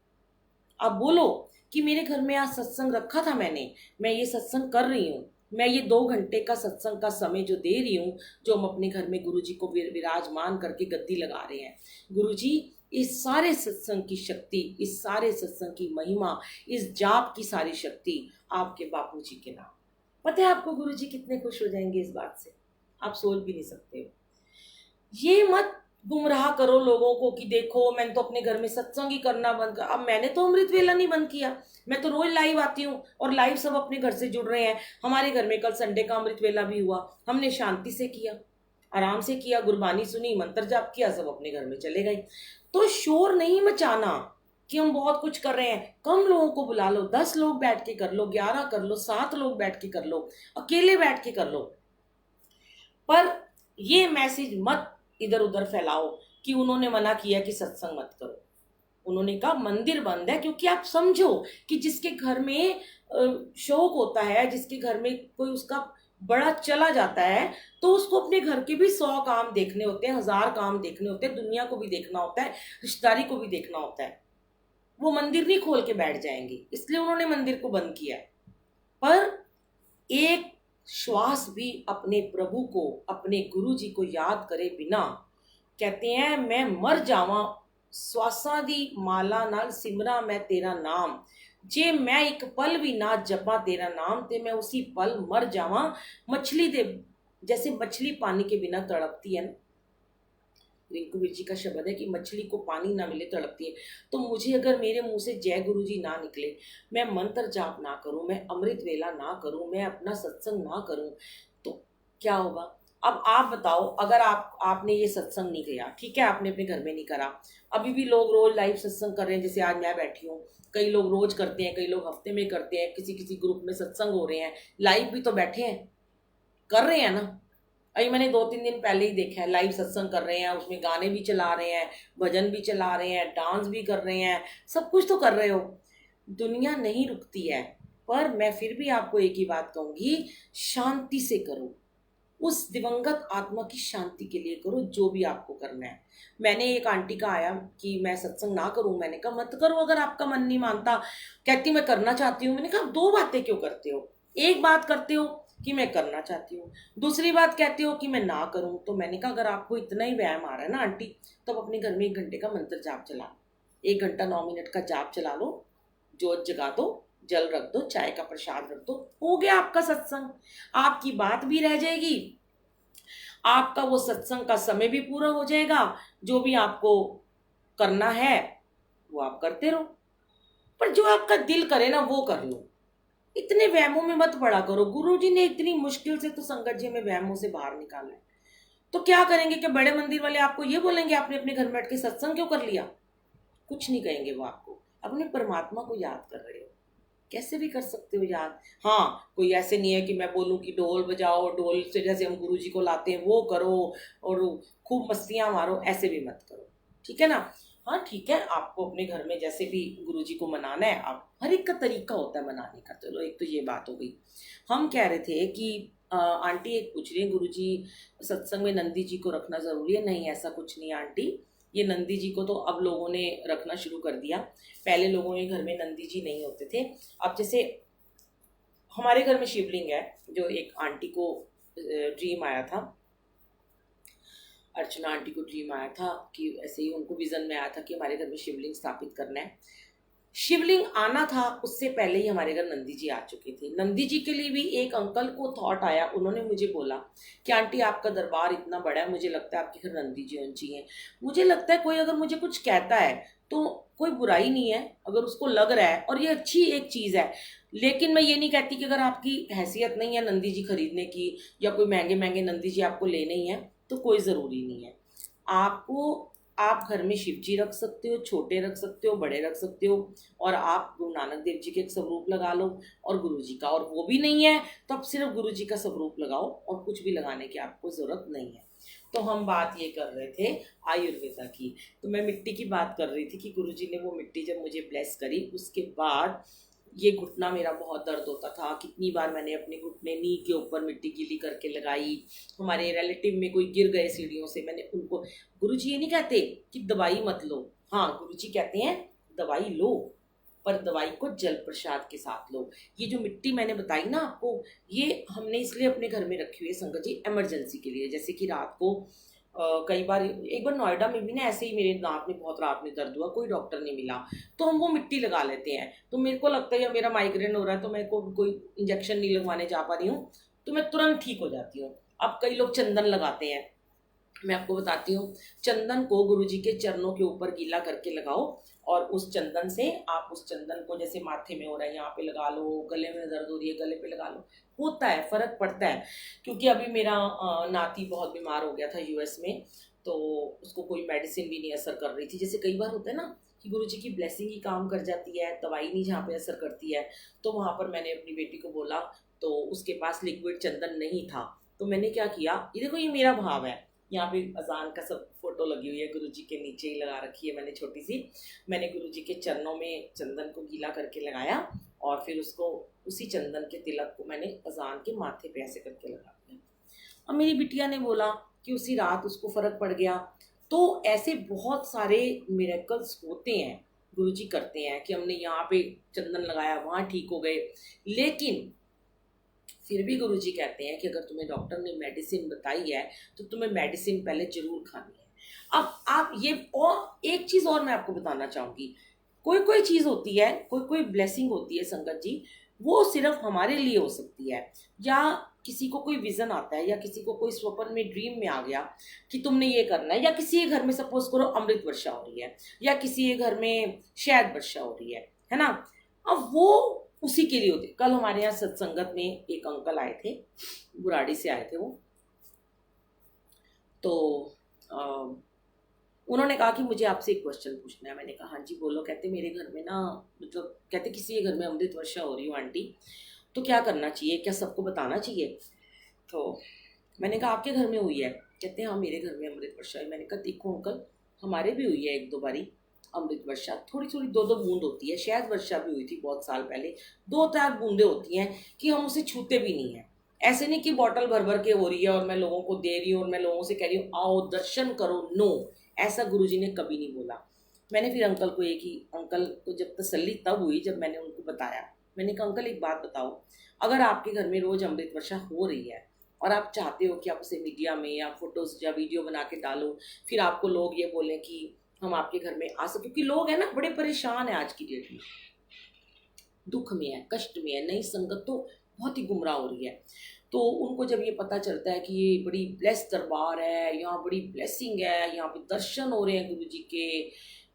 आप बोलो कि मेरे घर में आज सत्संग रखा था मैं ये सत्संग कर रही हूँ, मैं ये 2 घंटे का सत्संग का समय जो दे रही हूँ, जो हम अपने घर में गुरुजी को विराजमान करके गद्दी लगा रहे हैं, गुरुजी इस सारे सत्संग की शक्ति, इस सारे सत्संग की महिमा, इस जाप की सारी शक्ति आपके बापूजी के नाम। पता है आपको गुरुजी कितने खुश हो जाएंगे इस बात से, आप सोच भी नहीं सकते हो। ये मत गुमराह करो लोगों को कि देखो मैंने तो अपने घर में सत्संग ही करना बंद कर। अब मैंने तो अमृत वेला नहीं बंद किया, मैं तो रोज लाइव आती हूँ और लाइव सब अपने घर से जुड़ रहे हैं। हमारे घर में कल संडे का अमृत वेला भी हुआ, हमने शांति से किया, आराम से किया, गुरबानी सुनी, मंत्र जाप किया, सब अपने घर में चले गए। तो शोर नहीं मचाना कि हम बहुत कुछ कर रहे हैं। कम लोगों को बुला लो, 10 लोग बैठ के कर लो, 11 कर लो, 7 लोग बैठ के कर लो, अकेले बैठ के कर लो। पर ये मैसेज मत इधर उधर फैलाओ कि उन्होंने मना किया कि सत्संग मत करो। उन्होंने कहा मंदिर बंद है, क्योंकि आप समझो कि जिसके घर में शौक होता है, जिसके घर में कोई उसका बड़ा चला जाता है, तो उसको अपने घर के भी 100 काम देखने होते हैं, 1000 काम देखने होते हैं, दुनिया को भी देखना होता है, रिश्तेदारी को भी देखना होता है। वो मंदिर नहीं खोल के बैठ जाएंगे, इसलिए उन्होंने मंदिर को बंद किया। पर एक श्वास भी अपने प्रभु को, अपने गुरु जी को याद करे बिना, कहते हैं मैं मर जावा श्वासा दी माला नाल सिमरा मैं तेरा नाम, जे मैं एक पल भी ना जपा तेरा नाम, ते मैं उसी पल मर जावा। मछली दे जैसे मछली पानी के बिना तड़पती है ना, रिंकू वीर जी का शब्द है कि मछली को पानी ना मिले तड़पती है। तो मुझे अगर मेरे मुंह से जय गुरु जी ना निकले, मैं मंत्र जाप ना करूं, मैं अमृत वेला ना करूं, मैं अपना सत्संग ना करूं, तो क्या होगा? अब आप बताओ, अगर आपने ये सत्संग नहीं किया, ठीक है, आपने अपने घर में नहीं करा, अभी भी लोग रोज लाइव सत्संग कर रहे हैं, जैसे आज मैं बैठी हूँ, कई लोग रोज करते हैं, कई लोग हफ्ते में करते हैं, किसी किसी ग्रुप में सत्संग हो रहे हैं, लाइव भी तो बैठे हैं, कर रहे हैं ना। अभी मैंने 2-3 दिन पहले ही देखा है, लाइव सत्संग कर रहे हैं, उसमें गाने भी चला रहे हैं, भजन भी चला रहे हैं, डांस भी कर रहे हैं, सब कुछ तो कर रहे हो। दुनिया नहीं रुकती है, पर मैं फिर भी आपको एक ही बात कहूंगी, शांति से करो, उस दिवंगत आत्मा की शांति के लिए करो जो भी आपको करना है। मैंने एक आंटी का आया कि मैं सत्संग ना करूं, मैंने कहा मत करो अगर आपका मन नहीं मानता। कहती मैं करना चाहती हूँ। मैंने कहा दो बातें क्यों करते हो? एक बात करते हो कि मैं करना चाहती हूँ, दूसरी बात कहते हो कि मैं ना करूं। तो मैंने कहा अगर आपको इतना ही व्यायाम आ रहा है ना आंटी, तब अपने घर में 1 घंटे का मंत्र जाप चला लो, 1 घंटा 9 मिनट का जाप चला लो, जोत जगा दो, जल रख दो, चाय का प्रसाद रख दो, हो गया आपका सत्संग। आपकी बात भी रह जाएगी, आपका वो सत्संग का समय भी पूरा हो जाएगा, जो भी आपको करना है वो आप करते रहो, पर जो आपका दिल करे ना वो कर लो। इतने वहमों में मत पड़ा करो। गुरु जी ने इतनी मुश्किल से तो संगत जी में वहमों से बाहर निकाला है, तो क्या करेंगे कि बड़े मंदिर वाले आपको ये बोलेंगे आपने अपने घर में बैठ के सत्संग क्यों कर लिया? कुछ नहीं कहेंगे वो आपको, अपने परमात्मा को याद कर रहे हो, कैसे भी कर सकते हो याद। हाँ, कोई ऐसे नहीं है कि मैं बोलूँ कि ढोल बजाओ, ढोल से जैसे हम गुरु जी को लाते हैं वो करो और खूब मस्तियां मारो, ऐसे भी मत करो, ठीक है ना। हाँ ठीक है, आपको अपने घर में जैसे भी गुरु जी को मनाना है, आप हर एक का तरीका होता है मनाने का। चलो एक तो ये बात हो गई। हम कह रहे थे कि आंटी एक पूछ रही है, गुरु जी सत्संग में नंदी जी को रखना जरूरी है? नहीं, ऐसा कुछ नहीं है आंटी, ये नंदी जी को तो अब लोगों ने रखना शुरू कर दिया, पहले लोगों के घर में नंदी जी नहीं होते थे। अब जैसे हमारे घर में शिवलिंग है, जो एक आंटी को ड्रीम आया था, अर्चना आंटी को ड्रीम आया था कि ऐसे ही उनको विजन में आया था कि हमारे घर में शिवलिंग स्थापित करना है। शिवलिंग आना था उससे पहले ही हमारे घर नंदी जी आ चुके थे। नंदी जी के लिए भी एक अंकल को थॉट आया, उन्होंने मुझे बोला कि आंटी आपका दरबार इतना बड़ा है, मुझे लगता है आपके घर नंदी जी होनी चाहिए। मुझे लगता है कोई अगर मुझे कुछ कहता है तो कोई बुराई नहीं है, अगर उसको लग रहा है, और ये अच्छी एक चीज़ है। लेकिन मैं ये नहीं कहती कि अगर आपकी हैसियत नहीं है नंदी जी खरीदने की, या कोई महंगे महंगे नंदी जी आपको लेने ही है, तो कोई ज़रूरी नहीं है। आपको, आप घर में शिव जी रख सकते हो, छोटे रख सकते हो, बड़े रख सकते हो, और आप गुरु नानक देव जी के एक स्वरूप लगा लो और गुरु जी का, और वो भी नहीं है तो आप सिर्फ गुरु जी का स्वरूप लगाओ, और कुछ भी लगाने की आपको जरूरत नहीं है। तो हम बात ये कर रहे थे आयुर्वेदा की। तो मैं मिट्टी की बात कर रही थी कि गुरु जी ने वो मिट्टी जब मुझे ब्लेस करी, उसके बाद ये घुटना मेरा बहुत दर्द होता था। कितनी बार मैंने अपने घुटने नी के ऊपर मिट्टी गीली करके लगाई। हमारे रिलेटिव में कोई गिर गए सीढ़ियों से, मैंने उनको, गुरुजी ये नहीं कहते कि दवाई मत लो, हाँ गुरुजी कहते हैं दवाई लो, पर दवाई को जल प्रसाद के साथ लो। ये जो मिट्टी मैंने बताई ना आपको, ये हमने इसलिए अपने घर में रखी हुई है संगत जी, इमरजेंसी के लिए। जैसे कि रात को कई बार, एक बार नोएडा में भी ना ऐसे ही मेरे दांत में बहुत रात में दर्द हुआ, कोई डॉक्टर नहीं मिला, तो हम वो मिट्टी लगा लेते हैं। तो मेरे को लगता है या मेरा माइग्रेन हो रहा है तो मेरे को कोई इंजेक्शन नहीं लगवाने जा पा रही हूँ, तो मैं तुरंत ठीक हो जाती हूँ। अब कई लोग चंदन लगाते हैं, मैं आपको बताती हूँ, चंदन को गुरुजी के चरणों के ऊपर गीला करके लगाओ, और उस चंदन से आप उस चंदन को जैसे माथे में हो रहा है यहाँ पे लगा लो, गले में दर्द हो रही है गले पे लगा लो, होता है, फर्क पड़ता है। क्योंकि अभी मेरा नाती बहुत बीमार हो गया था यूएस में, तो उसको कोई मेडिसिन भी नहीं असर कर रही थी। जैसे कई बार होता है ना कि गुरुजी की ब्लेसिंग ही काम कर जाती है, दवाई नहीं जहाँ पे असर करती है। तो वहाँ पर मैंने अपनी बेटी को बोला, तो उसके पास लिक्विड चंदन नहीं था, तो मैंने क्या किया, ये देखो ये मेरा भाव है, यहाँ पे अजान का सब फोटो लगी हुई है, गुरुजी के नीचे ही लगा रखी है मैंने छोटी सी। मैंने गुरुजी के चरणों में चंदन को गीला करके लगाया, और फिर उसको, उसी चंदन के तिलक को मैंने अजान के माथे पे ऐसे करके लगा दिया। अब मेरी बिटिया ने बोला कि उसी रात उसको फर्क पड़ गया। तो ऐसे बहुत सारे मिरेकल्स होते हैं, गुरुजी करते हैं कि हमने यहाँ पे चंदन लगाया वहाँ ठीक हो गए। लेकिन फिर भी गुरुजी कहते हैं कि अगर तुम्हें डॉक्टर ने मेडिसिन बताई है तो तुम्हें मेडिसिन पहले जरूर खानी है। अब आप ये, और एक चीज़ और मैं आपको बताना चाहूँगी, कोई कोई चीज़ होती है, कोई कोई ब्लेसिंग होती है संगत जी, वो सिर्फ हमारे लिए हो सकती है, या किसी को कोई विजन आता है या किसी को कोई स्वप्न में ड्रीम में आ गया कि तुमने ये करना है, या किसी के घर में सपोज करो अमृत वर्षा हो रही है या किसी के घर में शहद वर्षा हो रही है ना, अब वो उसी के लिए होती है। कल हमारे यहाँ सत्संगत में एक अंकल आए थे, बुराड़ी से आए थे वो, तो उन्होंने कहा कि मुझे आपसे एक क्वेश्चन पूछना है। मैंने कहा हाँ जी बोलो। कहते मेरे घर में ना, मतलब कहते किसी के घर में अमृत वर्षा हो रही हो आंटी, तो क्या करना चाहिए, क्या सबको बताना चाहिए? तो मैंने कहा आपके घर में हुई है? कहते हैं हाँ मेरे घर में अमृत वर्षा हुई। मैंने कहा देखो अंकल, हमारे भी हुई है 1-2 बारी अमृत वर्षा, थोड़ी थोड़ी 2-2 बूंद होती है। शहद वर्षा भी हुई थी बहुत साल पहले, 2-4 बूंदें होती हैं कि हम उसे छूते भी नहीं हैं। ऐसे नहीं कि बॉटल भर भर के हो रही है और मैं लोगों को दे रही हूँ और मैं लोगों से कह रही हूँ आओ दर्शन करो, नो, ऐसा गुरुजी ने कभी नहीं बोला। मैंने फिर अंकल को एक ही, अंकल को जब तसल्ली तब हुई जब मैंने उनको बताया। मैंने कहा अंकल एक बात बताओ, अगर आपके घर में रोज अमृत वर्षा हो रही है और आप चाहते हो कि आप उसे मीडिया में या फोटोज या वीडियो बना के डालो, फिर आपको लोग ये बोलें कि हम आपके घर में आ सकें, क्योंकि लोग है ना बड़े परेशान है आज की डेट में, दुख में है, कष्ट में है, नई संगत तो बहुत ही गुमराह हो रही है। तो उनको जब ये पता चलता है कि ये बड़ी ब्लेस दरबार है, यहाँ बड़ी ब्लेसिंग है, यहाँ पे दर्शन हो रहे हैं गुरु जी के,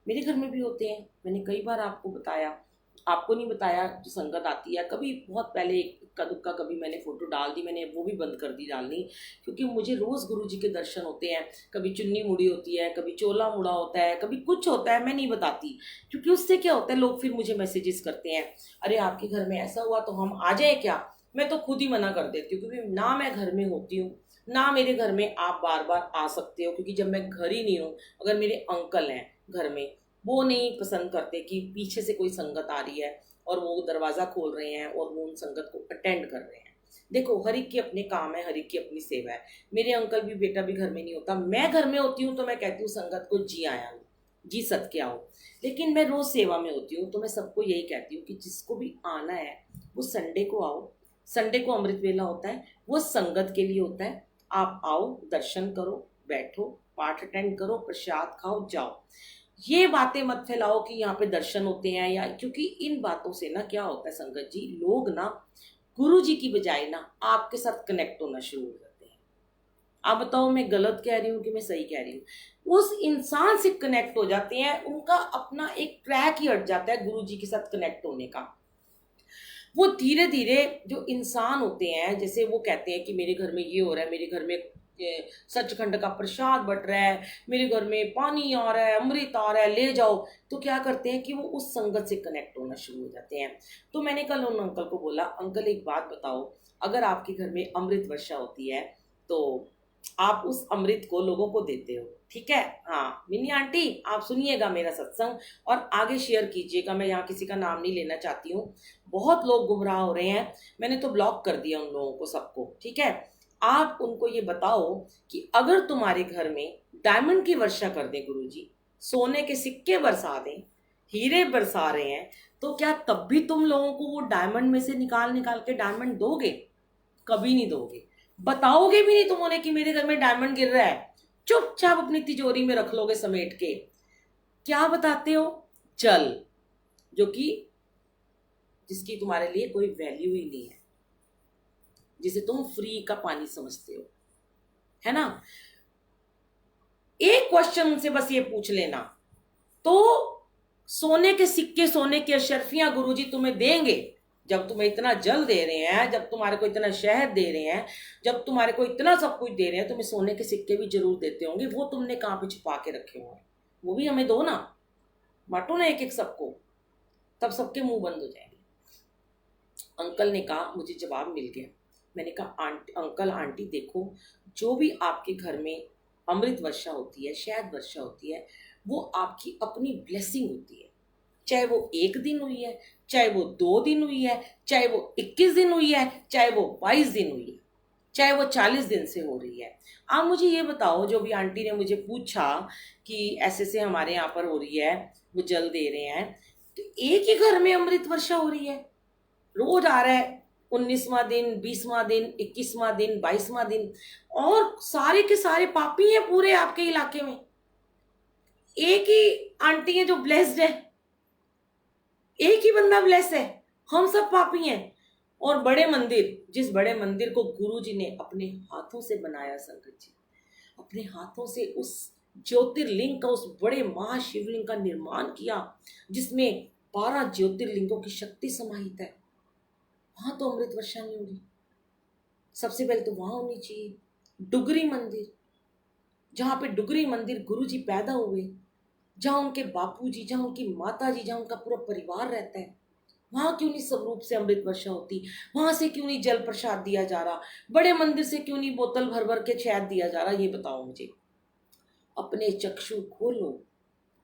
मेरे घर में भी होते हैं, मैंने कई बार आपको बताया, आपको नहीं बताया जो संगत आती है, कभी बहुत पहले इक्का दुक्का कभी मैंने फोटो डाल दी, मैंने वो भी बंद कर दी डालनी, क्योंकि मुझे रोज़ गुरु जी के दर्शन होते हैं। कभी चुन्नी मुड़ी होती है, कभी चोला मुड़ा होता है, कभी कुछ होता है, मैं नहीं बताती, क्योंकि उससे क्या होता है लोग फिर मुझे मैसेजेस करते हैं, अरे आपके घर में ऐसा हुआ तो हम आ जाए क्या? मैं तो खुद ही मना कर देती हूँ, क्योंकि ना मैं घर में होती हूँ ना मेरे घर में आप बार बार आ सकते हो, क्योंकि जब मैं घर ही नहीं हूँ, अगर मेरे अंकल हैं घर में, वो नहीं पसंद करते कि पीछे से कोई संगत आ रही है और वो दरवाज़ा खोल रहे हैं और वो उन संगत को अटेंड कर रहे हैं। देखो हर एक के अपने काम है, हर एक की अपनी सेवा है। मेरे अंकल भी बेटा भी घर में नहीं होता, मैं घर में होती हूँ तो मैं कहती हूँ संगत को जी आया हूँ, जी सत के आओ, लेकिन मैं रोज़ सेवा में होती हूँ, तो मैं सबको यही कहती हूँ कि जिसको भी आना है वो संडे को आओ। संडे को अमृत वेला होता है, वो संगत के लिए होता है। आप आओ, दर्शन करो, बैठो, पाठ अटेंड करो, प्रसाद खाओ, जाओ। ये बातें मत फैलाओ कि यहाँ पे दर्शन होते हैं, या क्योंकि इन बातों से ना क्या होता है संगत जी, लोग ना गुरु जी की बजाय ना आपके साथ कनेक्ट होना शुरू हो जाते हैं। आप बताओ मैं गलत कह रही हूँ कि मैं सही कह रही हूँ? उस इंसान से कनेक्ट हो जाते हैं, उनका अपना एक ट्रैक ही हट जाता है गुरु जी के साथ कनेक्ट होने का। वो धीरे धीरे जो इंसान होते हैं, जैसे वो कहते हैं कि मेरे घर में ये हो रहा है, मेरे घर में सचखंड का प्रसाद बट रहा है, मेरे घर में पानी आ रहा है, अमृत आ रहा है, ले जाओ, तो क्या करते हैं कि वो उस संगत से कनेक्ट होना शुरू हो जाते हैं। तो मैंने कल उन अंकल को बोला, अंकल एक बात बताओ, अगर आपके घर में अमृत वर्षा होती है तो आप उस अमृत को लोगों को देते हो, ठीक है? हाँ मिनी आंटी आप सुनिएगा मेरा सत्संग और आगे शेयर कीजिएगा, मैं यहाँ किसी का नाम नहीं लेना चाहती हूँ, बहुत लोग गुमराह हो रहे हैं, मैंने तो ब्लॉक कर दिया उन लोगों को सबको, ठीक है? आप उनको ये बताओ कि अगर तुम्हारे घर में डायमंड की वर्षा कर दें गुरुजी, सोने के सिक्के बरसा दें, हीरे बरसा रहे हैं, तो क्या तब भी तुम लोगों को वो डायमंड में से निकाल निकाल के डायमंड दोगे? कभी नहीं दोगे, बताओगे भी नहीं तुम उन्हें कि मेरे घर में डायमंड गिर रहा है, चुपचाप अपनी तिजोरी में रख लोगे समेट के। क्या बताते हो? जल, जो कि जिसकी तुम्हारे लिए कोई वैल्यू ही नहीं है, जिसे तुम फ्री का पानी समझते हो, है ना? एक क्वेश्चन उनसे बस ये पूछ लेना, तो सोने के सिक्के, सोने की अशर्फियां गुरुजी तुम्हें देंगे जब तुम्हें इतना जल दे रहे हैं, जब तुम्हारे को इतना शहद दे रहे हैं, जब तुम्हारे को इतना सब कुछ दे रहे हैं, तुम्हें सोने के सिक्के भी जरूर देते होंगे। वो तुमने कहाँ पे छुपा के रखे हुए हैं? वो भी हमें दो ना, बांटो ना एक एक सबको, तब सबके मुंह बंद हो जाएंगे। अंकल ने कहा, मुझे जवाब मिल गया। मैंने कहा आंटी, अंकल आंटी देखो, जो भी आपके घर में अमृत वर्षा होती है, शहद वर्षा होती है, वो आपकी अपनी ब्लेसिंग होती है। चाहे वो 1 दिन हुई है, चाहे वो 2 दिन हुई है, चाहे वो 21 दिन हुई है, चाहे वो 22 दिन हुई है, चाहे वो 40 दिन से हो रही है। आप मुझे ये बताओ, जो भी आंटी ने मुझे पूछा कि ऐसे से हमारे यहाँ पर हो रही है, वो जल दे रहे हैं, तो एक ही घर में अमृत वर्षा हो रही है, रोज आ रहा है 19वां दिन, 20वां दिन, 21वां दिन, 22वां दिन, और सारे के सारे पापी हैं पूरे आपके इलाके में। एक ही आंटी है जो ब्लेस्ड है, एक ही बंदा ब्लेस है, हम सब पापी हैं। और बड़े मंदिर, जिस बड़े मंदिर को गुरु जी ने अपने हाथों से बनाया, संगत जी, अपने हाथों से उस ज्योतिर्लिंग का, उस बड़े महाशिवलिंग का निर्माण किया जिसमें 12 ज्योतिर्लिंगों की शक्ति समाहित है, वहां तो अमृत वर्षा नहीं होगी। सबसे पहले तो वहां होनी चाहिए डुगरी मंदिर, जहां पे डुगरी मंदिर गुरु जी पैदा हुए, जहां उनके बापूजी, जहां उनकी माता जी, जहां उनका पूरा परिवार रहता है, वहां क्यों नहीं सब रूप से अमृत वर्षा होती? वहां से क्यों नहीं जल प्रसाद दिया जा रहा? बड़े मंदिर से क्यों नहीं बोतल भर भर के शहद दिया जा रहा? ये बताओ मुझे। अपने चक्षु खोलो,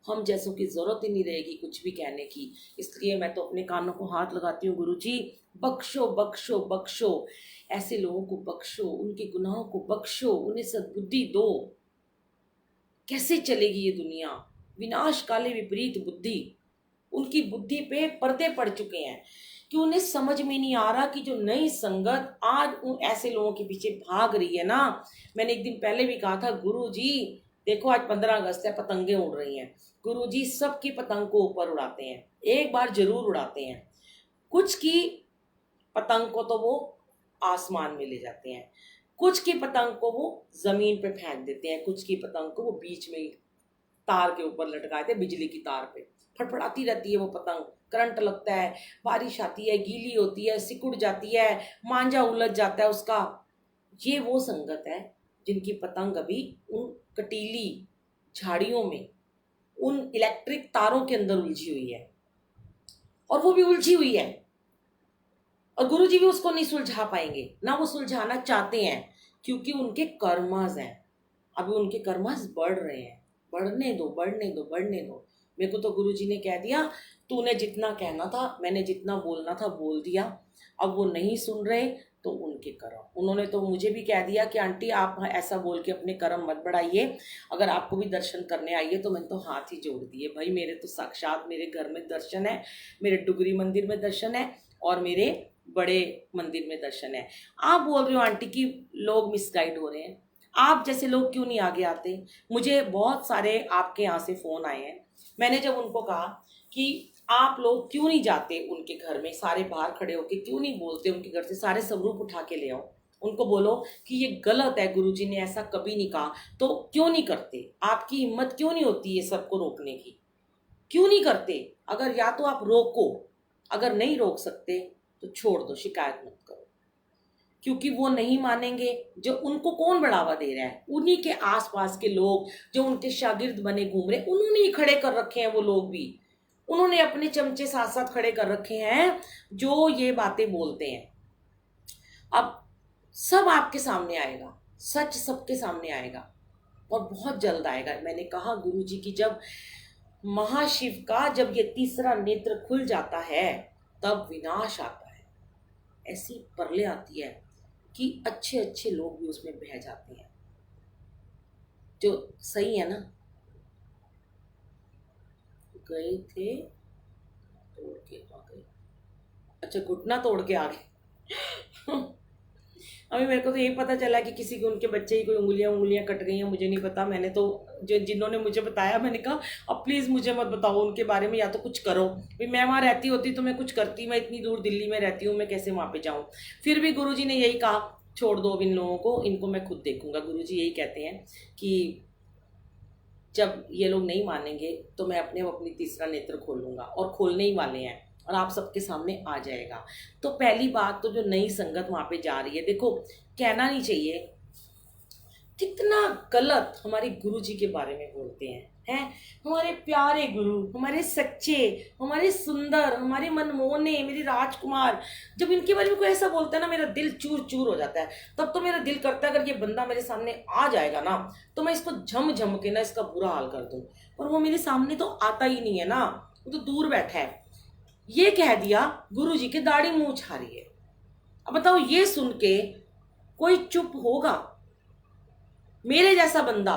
हम जैसों की जरूरत ही नहीं रहेगी कुछ भी कहने की। इसलिए मैं तो अपने कानों को हाथ लगाती हूँ, गुरु जी बख्शो बख्शो बख्शो, ऐसे लोगों को बख्शो, उनके गुनाहों को बख्शो, उन्हें सद्बुद्धि दो। कैसे चलेगी ये दुनिया? विनाश काले विपरीत बुद्धि, उनकी बुद्धि पे पर्दे पड़ चुके हैं कि उन्हें समझ में नहीं आ रहा कि जो नई संगत आज उन ऐसे लोगों के पीछे भाग रही है ना। मैंने एक दिन पहले भी कहा था, गुरु जी देखो आज 15 अगस्त है, पतंगे उड़ रही हैं, गुरु जी सबकी पतंग को ऊपर उड़ाते हैं, एक बार जरूर उड़ाते हैं। कुछ की पतंग को तो वो आसमान में ले जाते हैं, कुछ की पतंग को वो जमीन पे फेंक देते हैं, कुछ की पतंग को वो बीच में ही तार के ऊपर लटकाए थे, बिजली की तार पे फटफड़ाती रहती है वो पतंग, करंट लगता है, बारिश आती है, गीली होती है, सिकुड़ जाती है, मांझा उलझ जाता है उसका। ये वो संगत है जिनकी पतंग अभी उन कटीली झाड़ियों में, उन इलेक्ट्रिक तारों के अंदर उलझी हुई है, और वो भी उलझी हुई है, और गुरु जी भी उसको नहीं सुलझा पाएंगे, ना वो सुलझाना चाहते हैं, क्योंकि उनके कर्मज हैं, अभी उनके कर्मज बढ़ रहे हैं। बढ़ने दो, बढ़ने दो, बढ़ने दो। मेरे को तो गुरु जी ने कह दिया, तूने जितना कहना था, मैंने जितना बोलना था बोल दिया। अब वो नहीं सुन रहे तो उनके कर्म। उन्होंने तो मुझे भी कह दिया कि आंटी आप ऐसा बोल के अपने कर्म मत बढ़ाइए, अगर आपको भी दर्शन करने आइए। तो मैंने तो हाथ ही जोड़ दिए, भाई मेरे तो साक्षात मेरे घर में दर्शन है, मेरे डुगरी मंदिर में दर्शन है, और मेरे बड़े मंदिर में दर्शन है। आप बोल रहे हो आंटी कि लोग मिसगाइड हो रहे हैं, आप जैसे लोग क्यों नहीं आगे आते? मुझे बहुत सारे आपके यहाँ से फ़ोन आए हैं। मैंने जब उनको कहा कि आप लोग क्यों नहीं जाते उनके घर में, सारे बाहर खड़े होके क्यों नहीं बोलते उनके घर से, सारे स्वरूप उठा के ले आओ, उनको बोलो कि ये गलत है, गुरुजी ने ऐसा कभी नहीं कहा, तो क्यों नहीं करते? आपकी हिम्मत क्यों नहीं होती ये सबको रोकने की? क्यों नहीं करते? अगर या तो आप रोको, अगर नहीं रोक सकते तो छोड़ दो, शिकायत मत करो, क्योंकि वो नहीं मानेंगे। जो उनको कौन बढ़ावा दे रहा है? उन्हीं के आसपास के लोग जो उनके शागिर्द बने घूम रहे, उन्होंने ही खड़े कर रखे हैं। वो लोग भी उन्होंने अपने चमचे साथ साथ खड़े कर रखे हैं जो ये बातें बोलते हैं। अब सब आपके सामने आएगा, सच सबके सामने आएगा, और बहुत जल्द आएगा। मैंने कहा गुरुजी की जब महाशिव का जब ये तीसरा नेत्र खुल जाता है तब विनाश आता है। ऐसी परले आती है कि अच्छे अच्छे लोग भी उसमें बह जाते हैं, जो सही है ना। गए थे तोड़ के आ गए, अच्छा घुटना तोड़ के आ गए। अभी मेरे को तो यही पता चला कि किसी के उनके बच्चे ही कोई उंगलियां कट गई हैं, मुझे नहीं पता। मैंने तो जो जिन्होंने मुझे बताया, मैंने कहा अब प्लीज़ मुझे मत बताओ उनके बारे में, या तो कुछ करो। भाई मैं वहाँ रहती होती तो मैं कुछ करती, मैं इतनी दूर दिल्ली में रहती हूँ, मैं कैसे वहाँ पे जाऊँ? फिर भी गुरुजी ने यही कहा, छोड़ दो अब इन लोगों को, इनको मैं खुद देखूंगा। गुरुजी यही कहते हैं कि जब ये लोग नहीं मानेंगे तो मैं अपनी तीसरा नेत्र खोलूंगा, और खोलने ही वाले हैं, और आप सबके सामने आ जाएगा। तो पहली बात तो जो नई संगत वहाँ पे जा रही है, देखो कहना नहीं चाहिए कितना गलत हमारे गुरु जी के बारे में बोलते हैं हमारे प्यारे गुरु, हमारे सच्चे, हमारे सुंदर, हमारे मनमोहने, मेरे राजकुमार। जब इनके बारे में कोई ऐसा बोलता है ना, मेरा दिल चूर चूर हो जाता है। तब तो मेरा दिल करता है अगर ये बंदा मेरे सामने आ जाएगा ना तो मैं इसको झम झम के ना इसका बुरा हाल कर दूं। पर वो मेरे सामने तो आता ही नहीं है ना, वो तो दूर बैठा है। ये कह दिया गुरु जी की दाढ़ी मुंह छा रही है। अब बताओ ये सुन के कोई चुप होगा? मेरे जैसा बंदा,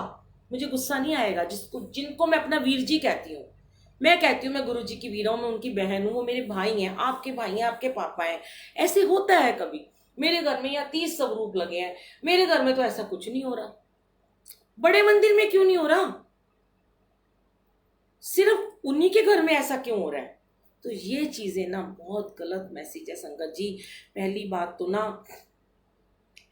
मुझे गुस्सा नहीं आएगा जिनको मैं अपना वीर जी कहती हूँ। मैं कहती हूँ मैं गुरु जी की वीर हूँ, मैं उनकी बहन हूँ, वो मेरे भाई हैं, आपके भाई हैं, आपके पापा हैं। ऐसे होता है कभी? मेरे घर में यहाँ 30 स्वरूप लगे हैं, मेरे घर में तो ऐसा कुछ नहीं हो रहा। बड़े मंदिर में क्यों नहीं हो रहा? सिर्फ उन्हीं के घर में ऐसा क्यों हो रहा है? तो ये चीज़ें ना बहुत गलत मैसेज है संगत जी। पहली बात तो ना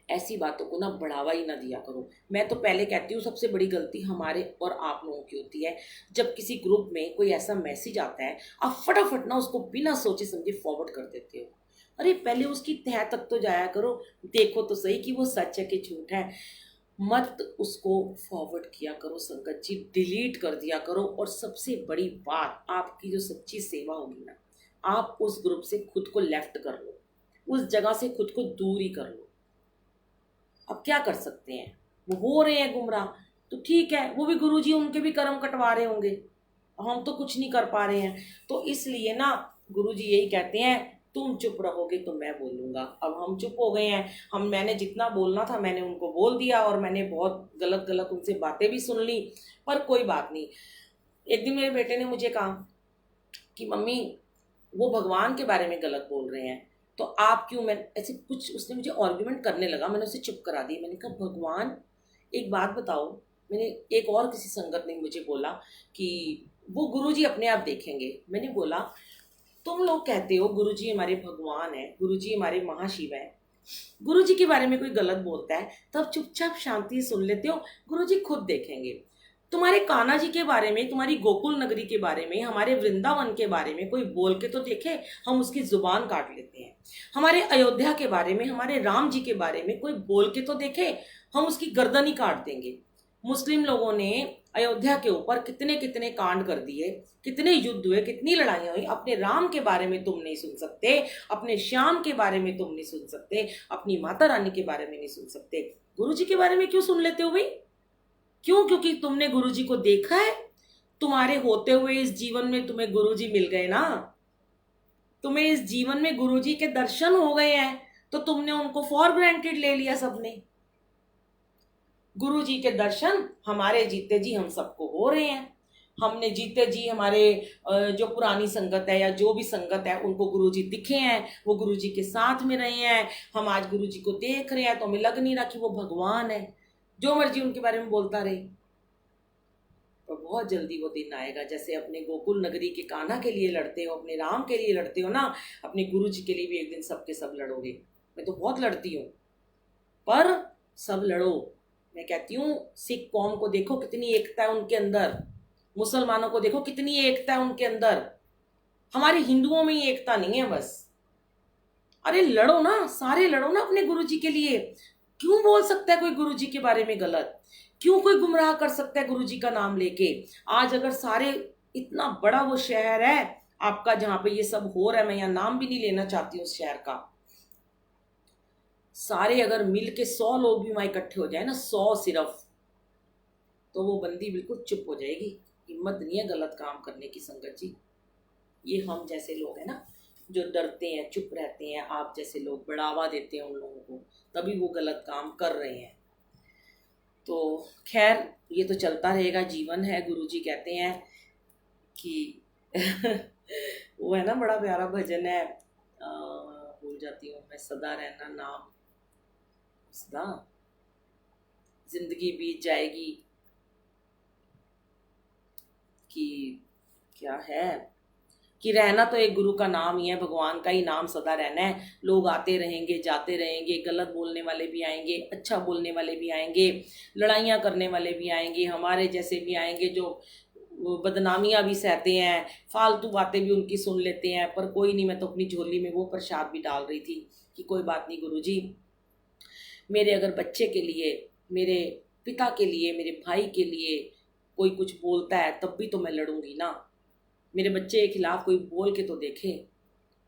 ऐसी बातों को ना बढ़ावा ही ना दिया करो। मैं तो पहले कहती हूँ सबसे बड़ी गलती हमारे और आप लोगों की होती है। जब किसी ग्रुप में कोई ऐसा मैसेज आता है, आप फटाफट ना उसको बिना सोचे समझे फॉरवर्ड कर देते हो। अरे पहले उसकी तह तक तो जाया करो, देखो तो सही कि वो सच है कि झूठ है। मत उसको फॉरवर्ड किया करो संगत जी, डिलीट कर दिया करो। और सबसे बड़ी बात, आपकी जो सच्ची सेवा होगी ना, आप उस ग्रुप से खुद को लेफ्ट कर लो, उस जगह से खुद को दूर ही कर लो। अब क्या कर सकते हैं, वो हो रहे हैं गुमराह तो ठीक है, वो भी गुरुजी उनके भी कर्म कटवा रहे होंगे, हम तो कुछ नहीं कर पा रहे हैं। तो इसलिए ना गुरुजी यही कहते हैं, तुम चुप रहोगे तो मैं बोलूंगा। अब हम चुप हो गए हैं, मैंने जितना बोलना था मैंने उनको बोल दिया, और मैंने बहुत गलत गलत उनसे बातें भी सुन ली, पर कोई बात नहीं। एक दिन मेरे बेटे ने मुझे कहा कि मम्मी वो भगवान के बारे में गलत बोल रहे हैं, तो आप क्यों, मैं ऐसे कुछ, उसने मुझे आर्ग्यूमेंट करने लगा, मैंने उसे चुप करा दी। मैंने कहा भगवान, एक बात बताओ, मैंने एक और किसी संगत ने मुझे बोला कि वो गुरुजी अपने आप देखेंगे। मैंने बोला तुम लोग कहते हो गुरुजी हमारे भगवान है, गुरुजी हमारे महाशिव है, गुरुजी के बारे में कोई गलत बोलता है तब चुपचाप शांति से सुन लेते हो, गुरुजी खुद देखेंगे। तुम्हारे कान्हा जी के बारे में, तुम्हारी गोकुल नगरी के बारे में, हमारे वृंदावन के बारे में कोई बोल के तो देखे, हम उसकी जुबान काट लेते हैं। हमारे अयोध्या के बारे में, हमारे राम जी के बारे में कोई बोल के तो देखे, हम उसकी गर्दन ही काट देंगे। मुस्लिम लोगों ने अयोध्या के ऊपर कितने कितने कांड कर दिए, कितने युद्ध हुए, कितनी लड़ाइयां हुई। अपने राम के बारे में तुम नहीं सुन सकते, अपने श्याम के बारे में तुम नहीं सुन सकते, अपनी माता रानी के बारे में नहीं सुन सकते, गुरु जी के बारे में क्यों सुन लेते हो भाई? क्यों? क्योंकि तुमने गुरुजी को देखा है, तुम्हारे होते हुए इस जीवन में तुम्हें गुरुजी मिल गए ना, तुम्हें इस जीवन में गुरुजी के दर्शन हो गए हैं, तो तुमने उनको फॉर ग्रांटेड ले लिया सबने। गुरुजी के दर्शन हमारे जीते जी हम सबको हो रहे हैं। हमने जीते जी, हमारे जो पुरानी संगत है या जो भी संगत है उनको गुरुजी दिखे हैं, वो गुरुजी के साथ में रहे हैं, हम आज गुरुजी को देख रहे हैं, तो हमें लग नहीं रहा कि वो भगवान है। जो मर्जी उनके बारे में बोलता रहे, पर बहुत जल्दी वो दिन आएगा, जैसे अपने गोकुल नगरी के कान्हा के लिए लड़ते हो, अपने राम के लिए लड़ते हो ना, अपने गुरु जी के लिए भी एक दिन सबके सब लड़ोगे। मैं तो बहुत लड़ती हूँ, पर सब लड़ो। मैं कहती हूँ सिख कौम को देखो कितनी एकता है उनके अंदर, मुसलमानों को देखो कितनी एकता है उनके अंदर, हमारे हिंदुओं में ही एकता नहीं है बस। अरे लड़ो ना, सारे लड़ो ना अपने गुरु जी के लिए। क्यों बोल सकता है कोई गुरुजी के बारे में गलत? क्यों कोई गुमराह कर सकता है गुरुजी का नाम लेके? आज अगर सारे, इतना बड़ा वो शहर है आपका जहां पे ये सब हो रहा है, मैं यहाँ नाम भी नहीं लेना चाहती हूँ उस शहर का, सारे अगर मिल के 100 लोग भी वहां इकट्ठे हो जाए ना, 100 सिर्फ, तो वो बंदी बिल्कुल चुप हो जाएगी। हिम्मत नहीं है गलत काम करने की संगत जी। ये हम जैसे लोग हैं ना जो डरते हैं, चुप रहते हैं, आप जैसे लोग बढ़ावा देते हैं उन लोगों को, तभी वो गलत काम कर रहे हैं। तो खैर ये तो चलता रहेगा, जीवन है। गुरुजी कहते हैं कि वो है ना बड़ा प्यारा भजन है, भूल जाती हूँ मैं, सदा रहना नाम, सदा जिंदगी बीत जाएगी, कि क्या है, कि रहना तो एक गुरु का नाम ही है, भगवान का ही नाम सदा रहना है। लोग आते रहेंगे, जाते रहेंगे, गलत बोलने वाले भी आएंगे, अच्छा बोलने वाले भी आएंगे, लड़ाइयाँ करने वाले भी आएंगे, हमारे जैसे भी आएंगे जो बदनामियाँ भी सहते हैं, फालतू बातें भी उनकी सुन लेते हैं। पर कोई नहीं, मैं तो अपनी झोली में वो प्रसाद भी डाल रही थी कि कोई बात नहीं गुरुजी, मेरे अगर बच्चे के लिए, मेरे पिता के लिए, मेरे भाई के लिए कोई कुछ बोलता है तब भी तो मैं लड़ूंगी ना। मेरे बच्चे के खिलाफ कोई बोल के तो देखे,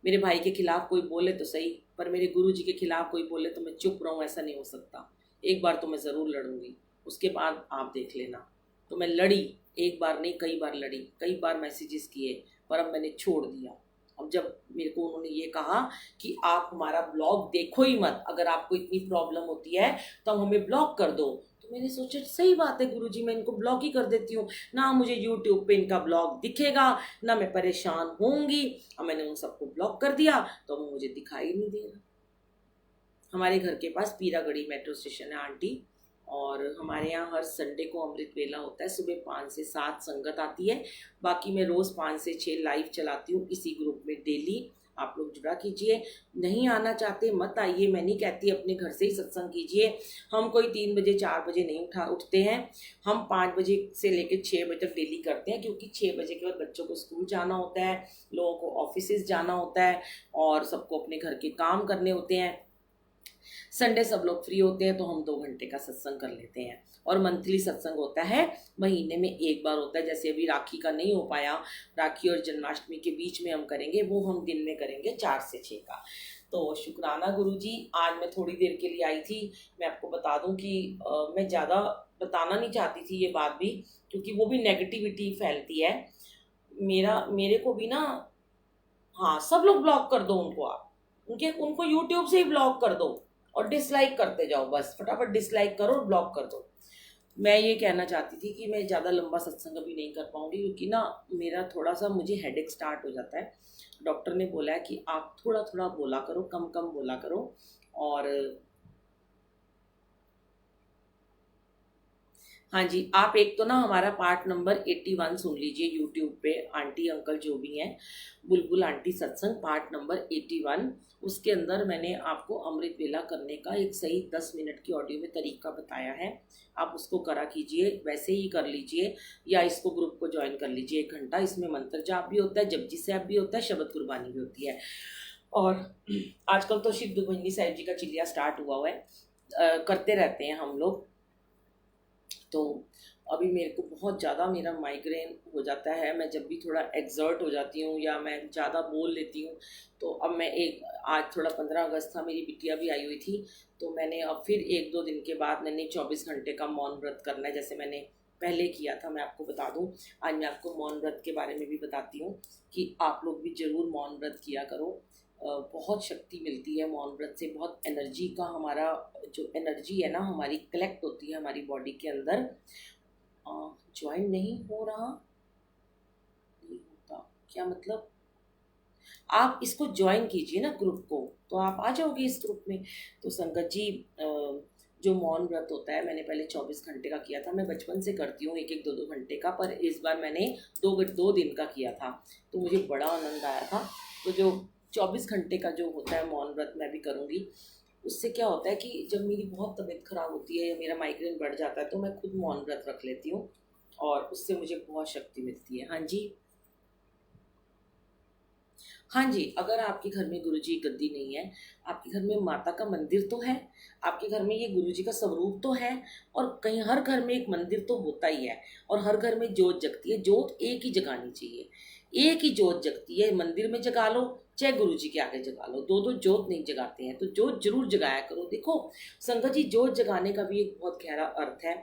मेरे भाई के खिलाफ कोई बोले तो सही, पर मेरे गुरुजी के खिलाफ कोई बोले तो मैं चुप रहूं, ऐसा नहीं हो सकता। एक बार तो मैं ज़रूर लड़ूंगी, उसके बाद आप देख लेना। तो मैं लड़ी, एक बार नहीं कई बार लड़ी, कई बार मैसेजेस किए, पर अब मैंने छोड़ दिया। अब जब मेरे को उन्होंने ये कहा कि आप हमारा ब्लॉग देखो ही मत, अगर आपको इतनी प्रॉब्लम होती है तो हमें ब्लॉक कर दो, तो मैंने सोचा सही बात है गुरुजी, मैं इनको ब्लॉक ही कर देती हूँ ना, मुझे यूट्यूब पे इनका ब्लॉग दिखेगा ना, मैं परेशान होंगी। और मैंने उन सबको ब्लॉक कर दिया, तो अब मुझे दिखाई नहीं दे रहा। हमारे घर के पास पीरागढ़ी मेट्रो स्टेशन है आंटी, और हमारे यहाँ हर संडे को अमृत वेला होता है, सुबह 5 से 7 संगत आती है। बाकी मैं रोज़ 5 से 6 लाइव चलाती हूँ इसी ग्रुप में डेली। आप लोग जुड़ा कीजिए। नहीं आना चाहते मत आइए, मैं नहीं कहती, अपने घर से ही सत्संग कीजिए। हम कोई 3 बजे 4 बजे नहीं उठते हैं। हम 5 बजे से लेकर 6 बजे तक डेली करते हैं, क्योंकि 6 बजे के बाद बच्चों को स्कूल जाना होता है, लोगों को ऑफिस जाना होता है और सबको अपने घर के काम करने होते हैं। संडे सब लोग फ्री होते हैं तो हम 2 घंटे का सत्संग कर लेते हैं। और मंथली सत्संग होता है, महीने में एक बार होता है। जैसे अभी राखी का नहीं हो पाया, राखी और जन्माष्टमी के बीच में हम करेंगे, वो हम दिन में करेंगे 4 से 6 का। तो शुक्राना गुरुजी, आज मैं थोड़ी देर के लिए आई थी। मैं आपको बता दूं कि मैं ज़्यादा बताना नहीं चाहती थी ये बात भी, क्योंकि वो भी नेगेटिविटी फैलती है। मेरे को भी ना, हाँ, सब लोग ब्लॉक कर दो उनको, आप उनको यूट्यूब से ही ब्लॉक कर दो और डिसलाइक करते जाओ, बस फटाफट डिसलाइक करो और ब्लॉक कर दो। मैं ये कहना चाहती थी कि मैं ज़्यादा लंबा सत्संग अभी नहीं कर पाऊंगी, क्योंकि ना मेरा थोड़ा सा मुझे हेडेक स्टार्ट हो जाता है। डॉक्टर ने बोला है कि आप थोड़ा थोड़ा बोला करो, कम कम बोला करो। और हाँ जी, आप एक तो ना हमारा पार्ट नंबर 81 सुन लीजिए यूट्यूब पे, आंटी अंकल जो भी हैं, बुलबुल आंटी सत्संग पार्ट नंबर 81। उसके अंदर मैंने आपको अमृत वेला करने का एक सही 10 मिनट की ऑडियो में तरीका बताया है। आप उसको करा कीजिए, वैसे ही कर लीजिए, या इसको ग्रुप को ज्वाइन कर लीजिए। 1 घंटा इसमें मंत्र जाप भी होता है, जपजी साहब भी होता है, शब्द कुर्बानी भी होती है। और आजकल तो शिव दुखभंजनी साहिब जी का चिलिया स्टार्ट हुआ है, करते रहते हैं हम लोग। तो अभी मेरे को बहुत ज़्यादा मेरा माइग्रेन हो जाता है, मैं जब भी थोड़ा एग्जर्ट हो जाती हूँ या मैं ज़्यादा बोल लेती हूँ। तो अब मैं आज थोड़ा 15 अगस्त था, मेरी बिटिया भी आई हुई थी, तो मैंने अब फिर 1-2 दिन के बाद मैंने 24 घंटे का मौन व्रत करना है, जैसे मैंने पहले किया था। मैं आपको बता दूं, आज मैं आपको मौन व्रत के बारे में भी बताती हूँ कि आप लोग भी ज़रूर मौन व्रत किया करो। बहुत शक्ति मिलती है मौन व्रत से, बहुत एनर्जी का, हमारा जो एनर्जी है ना हमारी कलेक्ट होती है हमारी बॉडी के अंदर। ज्वाइन नहीं हो रहा, नहीं होता क्या मतलब? आप इसको ज्वाइन कीजिए ना ग्रुप को, तो आप आ जाओगे इस ग्रुप में। तो संगत जी, जो मौन व्रत होता है, मैंने पहले 24 घंटे का किया था, मैं बचपन से करती हूँ 1-1, 2-2 घंटे का, पर इस बार मैंने 2 दिन का किया था, तो मुझे बड़ा आनंद आया था। तो जो 24 घंटे का जो होता है मौन व्रत मैं भी करूँगी। उससे क्या होता है कि जब मेरी बहुत तबीयत खराब होती है या मेरा माइग्रेन बढ़ जाता है, तो मैं खुद मौन व्रत रख लेती हूँ और उससे मुझे बहुत शक्ति मिलती है। हाँ जी, हाँ जी, अगर आपके घर में गुरुजी की गद्दी नहीं है, आपके घर में माता का मंदिर तो है, आपके घर में ये गुरुजी का स्वरूप तो है, और कहीं हर घर में एक मंदिर तो होता ही है, और हर घर में जोत जगती है। जोत एक ही जगानी चाहिए, एक ही जोत जगती है, मंदिर में जगा लो चाहे गुरुजी के आगे जगा लो, दो दो जोत नहीं जगाते हैं, तो जोत जरूर जगाया करो। देखो संगत जी, जोत जगाने का भी एक बहुत गहरा अर्थ है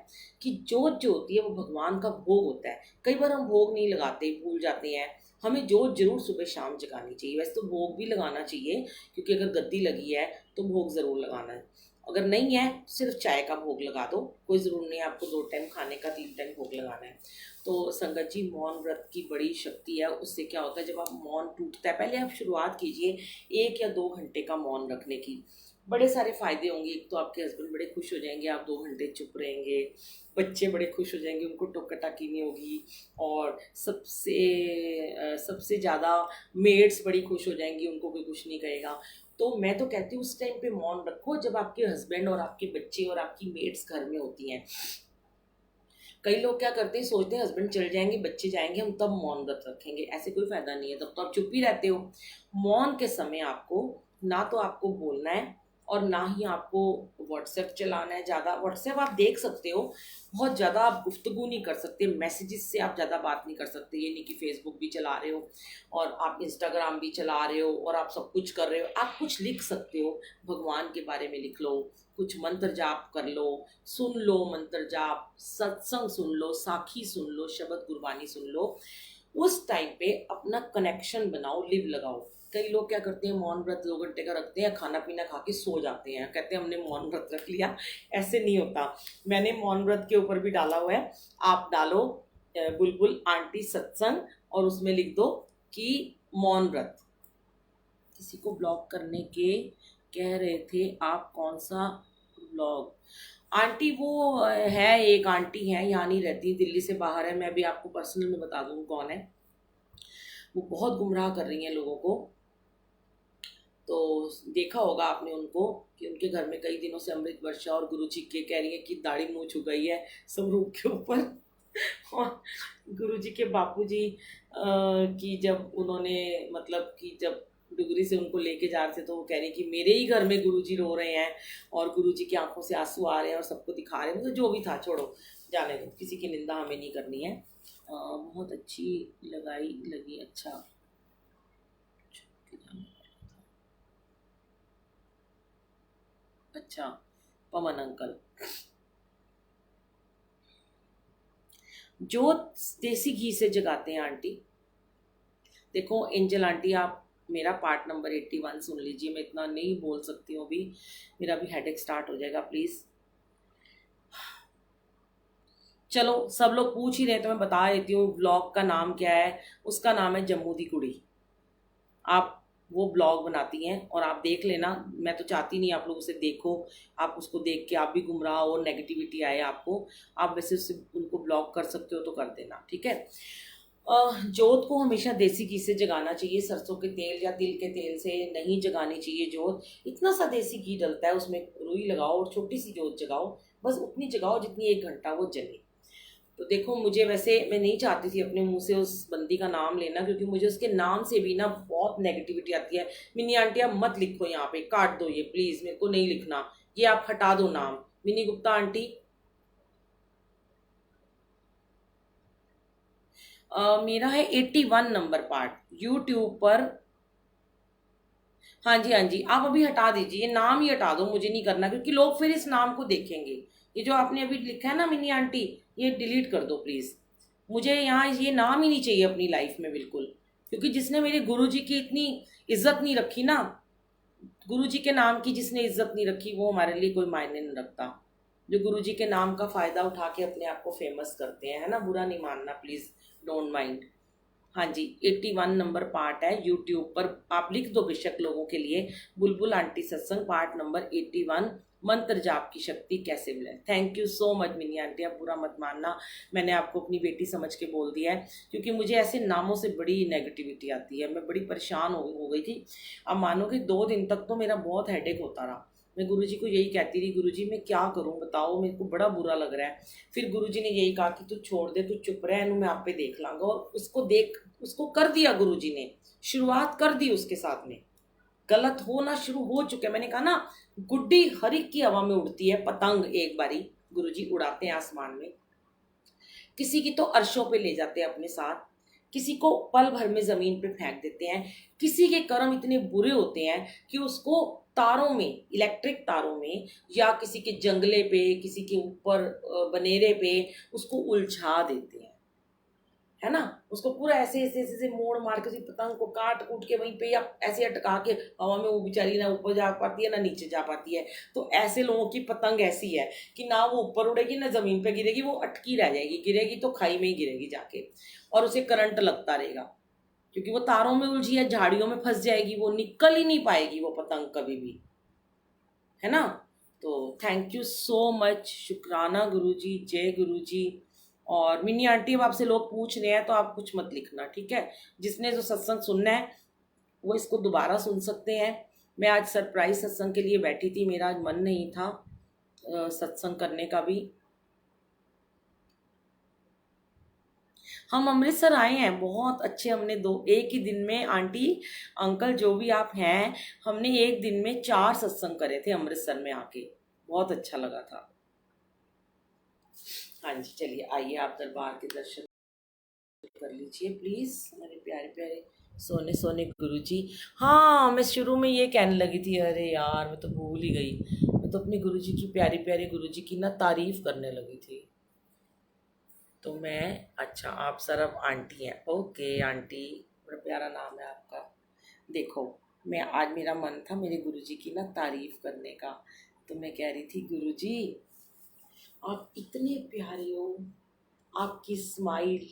कि जोत जो होती है वो भगवान का भोग होता है। कई बार हम भोग नहीं लगाते, भूल जाते हैं। हमें जोत जरूर सुबह शाम जगानी चाहिए। वैसे तो भोग भी लगाना चाहिए, क्योंकि अगर गद्दी लगी है तो भोग ज़रूर लगाना है। अगर नहीं है, सिर्फ चाय का भोग लगा दो, कोई ज़रूर नहीं है आपको 2 टाइम खाने का, 3 टाइम भोग लगाना है। तो संगत जी, मौन व्रत की बड़ी शक्ति है। उससे क्या होता है, जब आप मौन टूटता है, पहले आप शुरुआत कीजिए 1 या 2 घंटे का मौन रखने की, बड़े सारे फायदे होंगे। एक तो आपके हस्बैंड बड़े खुश हो जाएंगे, आप 2 घंटे चुप रहेंगे, बच्चे बड़े खुश हो जाएंगे, उनको टोका-टाकी नहीं होगी, और सबसे ज़्यादा मेड्स बड़ी खुश हो जाएंगी, उनको कोई कुछ नहीं कहेगा। तो मैं तो कहती हूँ उस टाइम पे मौन रखो जब आपके हस्बैंड और आपके बच्चे और आपकी मेड्स घर में होती हैं। कई लोग क्या करते हैं, सोचते हैं हस्बैंड चल जाएंगे, बच्चे जाएंगे, हम तब मौन व्रत रखेंगे। ऐसे कोई फायदा नहीं है, तब तो आप चुप ही रहते हो। मौन के समय आपको ना तो आपको बोलना है और ना ही आपको व्हाट्सएप चलाना है। ज़्यादा व्हाट्सएप आप देख सकते हो, बहुत ज़्यादा आप गुफ्तगू नहीं कर सकते, मैसेजेस से आप ज़्यादा बात नहीं कर सकते। ये नहीं कि फेसबुक भी चला रहे हो और आप इंस्टाग्राम भी चला रहे हो और आप सब कुछ कर रहे हो। आप कुछ लिख सकते हो, भगवान के बारे में लिख लो, कुछ मंत्र जाप कर लो, सुन लो मंत्र जाप, सत्संग सुन लो, साखी सुन लो, शब्द गुरबानी सुन लो। उस टाइम पे अपना कनेक्शन बनाओ, लिव लगाओ। कई लोग क्या करते हैं, मौन व्रत 2 घंटे का रखते हैं, खाना पीना खा के सो जाते हैं, कहते हैं हमने मौन व्रत रख लिया। ऐसे नहीं होता। मैंने मौन व्रत के ऊपर भी डाला हुआ है, आप डालो बुलबुल आंटी सत्संग और उसमें लिख दो कि मौन व्रत। किसी को ब्लॉक करने के कह रहे थे आप, कौन सा ब्लॉग? आंटी वो है, एक आंटी है, यहाँ नहीं रहती, दिल्ली से बाहर है। मैं भी आपको पर्सनल में बता दूँ कौन है। वो बहुत गुमराह कर रही हैं लोगों को। तो देखा होगा आपने उनको कि उनके घर में कई दिनों से अमृत वर्षा और गुरुजी के कह रही है कि दाढ़ी मूंछ हो गई है सब रूप के ऊपर। और गुरुजी के बापूजी की जब उन्होंने मतलब कि जब डुगरी से उनको लेके जा रहे थे तो वो कह रही कि मेरे ही घर में गुरुजी रो रहे हैं और गुरुजी की आंखों से आंसू आ रहे हैं और सबको दिखा रहे हैं। मतलब जो भी था छोड़ो, जाने दो, किसी की निंदा हमें नहीं करनी है। बहुत अच्छी लगी। अच्छा, अच्छा, पवन अंकल जो देसी घी से जगाते हैं आंटी। देखो एंजल आंटी, आप मेरा पार्ट नंबर 81 सुन लीजिए। मैं इतना नहीं बोल सकती हूँ अभी, मेरा भी हेडेक स्टार्ट हो जाएगा प्लीज़। चलो सब लोग पूछ ही रहे तो मैं बता देती हूँ ब्लॉग का नाम क्या है। उसका नाम है जम्मू दी कुड़ी। आप वो ब्लॉग बनाती हैं और आप देख लेना। मैं तो चाहती नहीं आप लोग उसे देखो, आप उसको देख के आप भी गुमराह हो, नेगेटिविटी आए आपको। आप वैसे उससे उनको ब्लॉक कर सकते हो तो कर देना, ठीक है। जोत को हमेशा देसी घी से जगाना चाहिए, सरसों के तेल या तिल के तेल से नहीं जगानी चाहिए जोत। इतना सा देसी घी डलता है उसमें, रुई लगाओ और छोटी सी जोत जगाओ, बस उतनी जगाओ जितनी 1 घंटा वो जले। तो देखो मुझे वैसे मैं नहीं चाहती थी अपने मुंह से उस बंदी का नाम लेना, क्योंकि मुझे उसके नाम से भी ना बहुत नेगेटिविटी आती है। मिनी आंटी आप मत लिखो यहाँ पे, काट दो ये प्लीज, मेरे को नहीं लिखना, ये आप हटा दो नाम। मिनी गुप्ता आंटी, मेरा है 81 नंबर पार्ट यूट्यूब पर। हाँ जी, हाँ जी, आप अभी हटा दीजिए, ये नाम ही हटा दो, मुझे नहीं करना, क्योंकि लोग फिर इस नाम को देखेंगे। ये जो आपने अभी लिखा है ना मिनी आंटी, ये डिलीट कर दो प्लीज। मुझे यहाँ ये नाम ही नहीं चाहिए अपनी लाइफ में बिल्कुल। क्योंकि जिसने मेरे गुरुजी की इतनी इज्जत नहीं रखी ना, गुरुजी के नाम की जिसने इज्जत नहीं रखी, वो हमारे लिए कोई मायने नहीं रखता। जो गुरुजी के नाम का फायदा उठा के अपने आप को फेमस करते हैं, है ना, बुरा नहीं मानना प्लीज, डोंट माइंड। हाँ जी, 81 नंबर पार्ट है यूट्यूब पर, आप लिख दो बेशक लोगों के लिए, बुलबुल आंटी सत्संग पार्ट नंबर 81, मंत्र जाप की शक्ति कैसे मिले। Thank you so much mini aunty, आप बुरा मत मानना, मैंने आपको अपनी बेटी समझ के बोल दिया है, क्योंकि मुझे ऐसे नामों से बड़ी नेगेटिविटी आती है। मैं बड़ी परेशान हो गई थी। अब मानो कि 2 दिन तक तो मेरा बहुत हेडेक होता रहा। मैं गुरुजी को यही कहती रही, गुरुजी मैं क्या करूं बताओ, मेरे को बड़ा बुरा लग रहा है। फिर गुरुजी ने यही कहा कि तू छोड़ दे, तू चुप रह, मैं आप पे देख लाऊंगा। और उसको कर दिया गुरुजी ने, शुरुआत कर दी उसके साथ में। गलत होना शुरू हो चुके, मैंने कहा ना, गुड्डी हर एक की हवा में उड़ती है, पतंग एक बारी गुरुजी उड़ाते हैं आसमान में, किसी की तो अर्शों पे ले जाते हैं अपने साथ, किसी को पल भर में जमीन पे फेंक देते हैं। किसी के कर्म इतने बुरे होते हैं कि उसको तारों में, इलेक्ट्रिक तारों में, या किसी के जंगले पे, किसी के ऊपर बनेरे पे उसको उलझा देते हैं, है ना। उसको पूरा ऐसे ऐसे ऐसे ऐसे मोड़ मार के उसी पतंग को काट कूट के वहीं पे या ऐसे अटका के हवा में, वो बेचारी ना ऊपर जा पाती है ना नीचे जा पाती है। तो ऐसे लोगों की पतंग ऐसी है कि ना वो ऊपर उड़ेगी ना जमीन पे गिरेगी, वो अटकी रह जाएगी, गिरेगी तो खाई में ही गिरेगी जाके, और उसे करंट लगता रहेगा, क्योंकि वो तारों में उलझी है, झाड़ियों में फंस जाएगी, वो निकल ही नहीं पाएगी वो पतंग कभी भी, है ना। तो थैंक यू सो मच, शुक्राना गुरुजी, जय गुरुजी। और मिनी आंटी, अब आपसे लोग पूछ रहे हैं तो आप कुछ मत लिखना, ठीक है। जिसने जो सत्संग सुनना है वो इसको दोबारा सुन सकते हैं। मैं आज सरप्राइज सत्संग के लिए बैठी थी, मेरा आज मन नहीं था सत्संग करने का भी। हम अमृतसर आए हैं, बहुत अच्छे, हमने एक ही दिन में आंटी अंकल जो भी आप हैं, हमने एक दिन में 4 सत्संग करे थे अमृतसर में आके, बहुत अच्छा लगा था। हाँ जी, चलिए आइए आप दरबार के दर्शन कर लीजिए प्लीज, मेरे प्यारे प्यारे सोने सोने गुरुजी। हाँ, मैं शुरू में ये कहने लगी थी, अरे यार मैं तो भूल ही गई, मैं तो अपनी गुरुजी की, प्यारी प्यारी गुरुजी की ना तारीफ करने लगी थी। तो मैं, अच्छा आप सरब आंटी हैं, ओके आंटी, बड़ा प्यारा नाम है आपका। देखो, मैं आज मेरा मन था मेरे गुरुजी की ना तारीफ करने का, तो मैं कह रही थी गुरुजी आप इतने प्यारे हो, आपकी स्माइल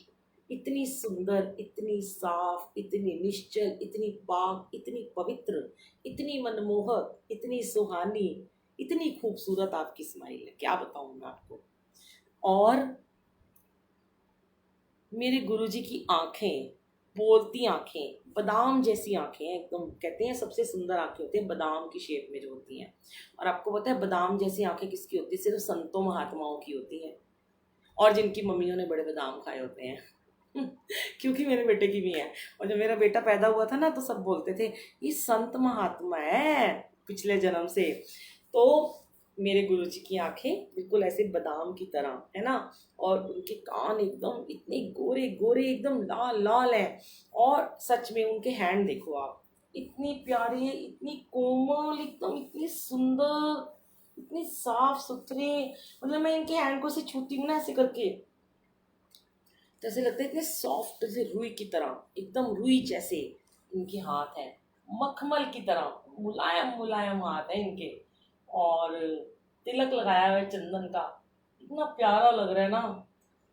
इतनी सुंदर, इतनी साफ, इतनी निश्चल, इतनी पाक, इतनी पवित्र, इतनी मनमोहक, इतनी सुहानी, इतनी खूबसूरत आपकी स्माइल है, क्या बताऊं मैं आपको। और मेरे गुरुजी की आंखें, बोलती आंखें, बादाम जैसी आंखें हैं एकदम। कहते हैं सबसे सुंदर आंखें होती हैं बादाम की शेप में जो होती हैं। और आपको पता है बादाम जैसी आंखें किसकी होती है? सिर्फ संतों महात्माओं की होती हैं, और जिनकी मम्मियों ने बड़े बादाम खाए होते हैं। क्योंकि मेरे बेटे की भी है। और जब मेरा बेटा पैदा हुआ था ना, तो सब बोलते थे ये संत महात्मा है पिछले जन्म से। तो मेरे गुरुजी की आंखें बिल्कुल ऐसे बादाम की तरह है ना, और उनके कान एकदम इतने गोरे गोरे एकदम लाल लाल हैं। और सच में उनके हैंड देखो आप, इतनी प्यारी, इतनी कोमल, एकदम इतनी सुंदर, इतने साफ सुथरे। मतलब मैं इनके हैंड को ऐसे छूती हूँ ना ऐसे करके, तो ऐसे लगता है इतने सॉफ्ट, जैसे रुई की तरह, एकदम रुई जैसे इनके हाथ हैं, मखमल की तरह मुलायम मुलायम हाथ है इनके। और तिलक लगाया हुआ है चंदन का, इतना प्यारा लग रहा है ना।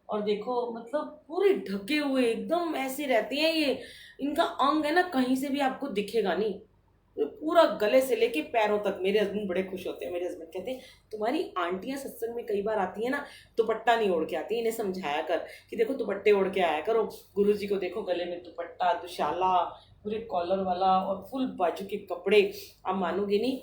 और देखो मतलब पूरे ढके हुए एकदम ऐसे रहते हैं ये। इनका अंग है ना कहीं से भी आपको दिखेगा नहीं, तो पूरा गले से लेके पैरों तक। मेरे हस्बैंड बड़े खुश होते हैं, मेरे हस्बैंड कहते हैं तुम्हारी आंटियां सत्संग में कई बार आती है ना, दुपट्टा नहीं ओढ़ के आती, इन्हें समझाया कर कि देखो दुपट्टे ओढ़ के आया करो। गुरुजी को देखो गले में दुपट्टा, दुशाला, पूरे कॉलर वाला और फुल बाजू के कपड़े। आप मानोगे नहीं,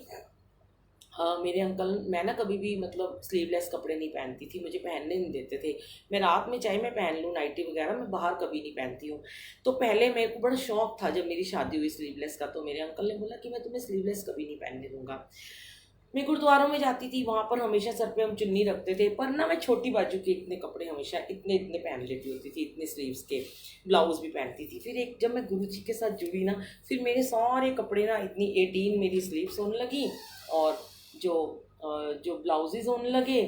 हाँ मेरे अंकल, मैं ना कभी भी मतलब स्लीवलेस कपड़े नहीं पहनती थी, मुझे पहनने नहीं देते थे। मैं रात में चाहे मैं पहन लूँ नाइटी वगैरह, मैं बाहर कभी नहीं पहनती हूँ। तो पहले मेरे को बड़ा शौक था जब मेरी शादी हुई स्लीवलेस का, तो मेरे अंकल ने बोला कि मैं तुम्हें स्लीवलेस कभी नहीं पहनने दूंगा। मैं गुरुद्वारों में जाती थी, वहां पर हमेशा सर पे हम चुन्नी रखते थे, पर ना मैं छोटी बाजू के इतने कपड़े हमेशा इतने इतने पहन लेती होती थी, इतने स्लीव्स के ब्लाउज भी पहनती थी। फिर एक जब मैं गुरुजी के साथ जुड़ी ना, फिर मेरे सारे कपड़े ना इतनी 18 मेरी स्लीव्स होने लगी, और जो जो ब्लाउजेज होने लगे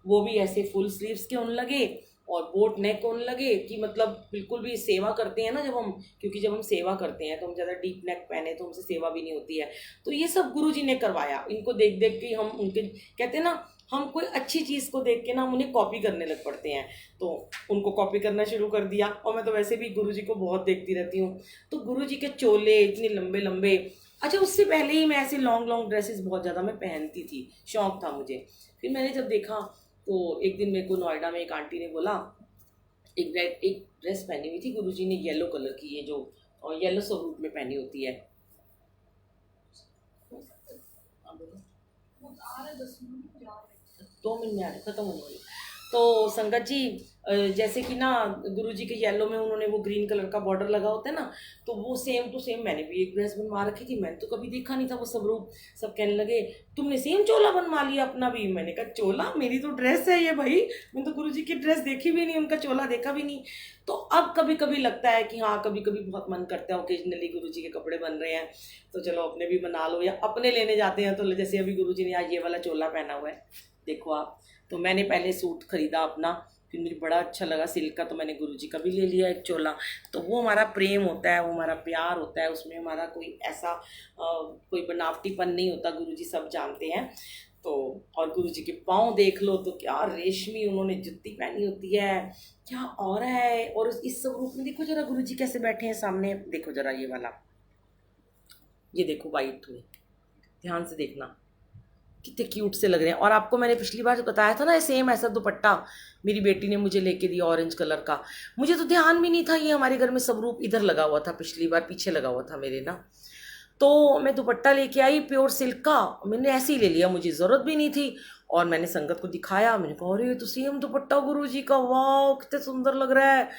वो भी ऐसे फुल स्लीव्स के होने लगे, और बोट नेक होने लगे कि मतलब बिल्कुल भी सेवा करते हैं ना जब हम, क्योंकि जब हम सेवा करते हैं तो हम ज़्यादा डीप नेक पहने तो हमसे सेवा भी नहीं होती है। तो ये सब गुरुजी ने करवाया, इनको देख देख के हम उनके, कहते हैं ना हम कोई अच्छी चीज़ को देख के ना हम उन्हें कॉपी करने लग पड़ते हैं, तो उनको कॉपी करना शुरू कर दिया। और मैं तो वैसे भी गुरुजी को बहुत देखती रहती हूँ, तो गुरुजी के चोले इतने लंबे लंबे। अच्छा उससे पहले ही मैं ऐसे लॉन्ग लॉन्ग ड्रेसेस बहुत ज़्यादा मैं पहनती थी, शौक था मुझे। फिर मैंने जब देखा तो एक दिन मेरे को नोएडा में एक आंटी ने बोला, एक ड्रेस पहनी हुई थी गुरुजी ने येलो कलर की, ये जो येलो स्वरूप में पहनी होती है। हाँ, बोलो। 2 मिनट में आ रहे, खत्म होने वाली। तो संगत जी, जैसे कि ना गुरुजी के येलो में उन्होंने वो ग्रीन कलर का बॉर्डर लगा होता है ना, तो वो सेम टू सेम मैंने भी एक ड्रेस बनवा रखी थी। मैंने तो कभी देखा नहीं था वो स्वरूप। सब कहने लगे तुमने सेम चोला बनवा लिया अपना भी। मैंने कहा चोला, मेरी तो ड्रेस है ये भाई, मैं तो गुरुजी की ड्रेस देखी भी नहीं, उनका चोला देखा भी नहीं। तो अब कभी कभी लगता है कि हाँ कभी कभी बहुत मन करता है, ओकेजनली गुरुजी के कपड़े बन रहे हैं तो चलो अपने भी बना लो, या अपने लेने जाते हैं तो जैसे अभी गुरुजी ने आज ये वाला चोला पहना हुआ है, देखो आप। तो मैंने पहले सूट खरीदा अपना, फिर मुझे बड़ा अच्छा लगा सिल्क का, तो मैंने गुरुजी का भी ले लिया एक चोला। तो वो हमारा प्रेम होता है, वो हमारा प्यार होता है, उसमें हमारा कोई ऐसा कोई बनावटीपन नहीं होता, गुरुजी सब जानते हैं। तो और गुरुजी के पाँव देख लो तो क्या रेशमी उन्होंने जुत्ती पहनी होती है, क्या और है। और इस स्वरूप में देखो जरा गुरुजी कैसे बैठे हैं सामने, देखो जरा ये वाला, ये देखो वाइट में, ध्यान से देखना कितने क्यूट से लग रहे हैं। और आपको मैंने पिछली बार बताया था ना सेम ऐसा दुपट्टा मेरी बेटी ने मुझे लेके दिया ऑरेंज कलर का, मुझे तो ध्यान भी नहीं था ये हमारे घर में स्वरूप इधर लगा हुआ था, पिछली बार पीछे लगा हुआ था मेरे ना। तो मैं दुपट्टा लेके आई प्योर सिल्क का, मैंने ऐसे ही ले लिया, मुझे ज़रूरत भी नहीं थी। और मैंने संगत को दिखाया, मैंने कहा अरे तो सेम दुपट्टा गुरुजी का, वाह कितने सुंदर लग रहा है,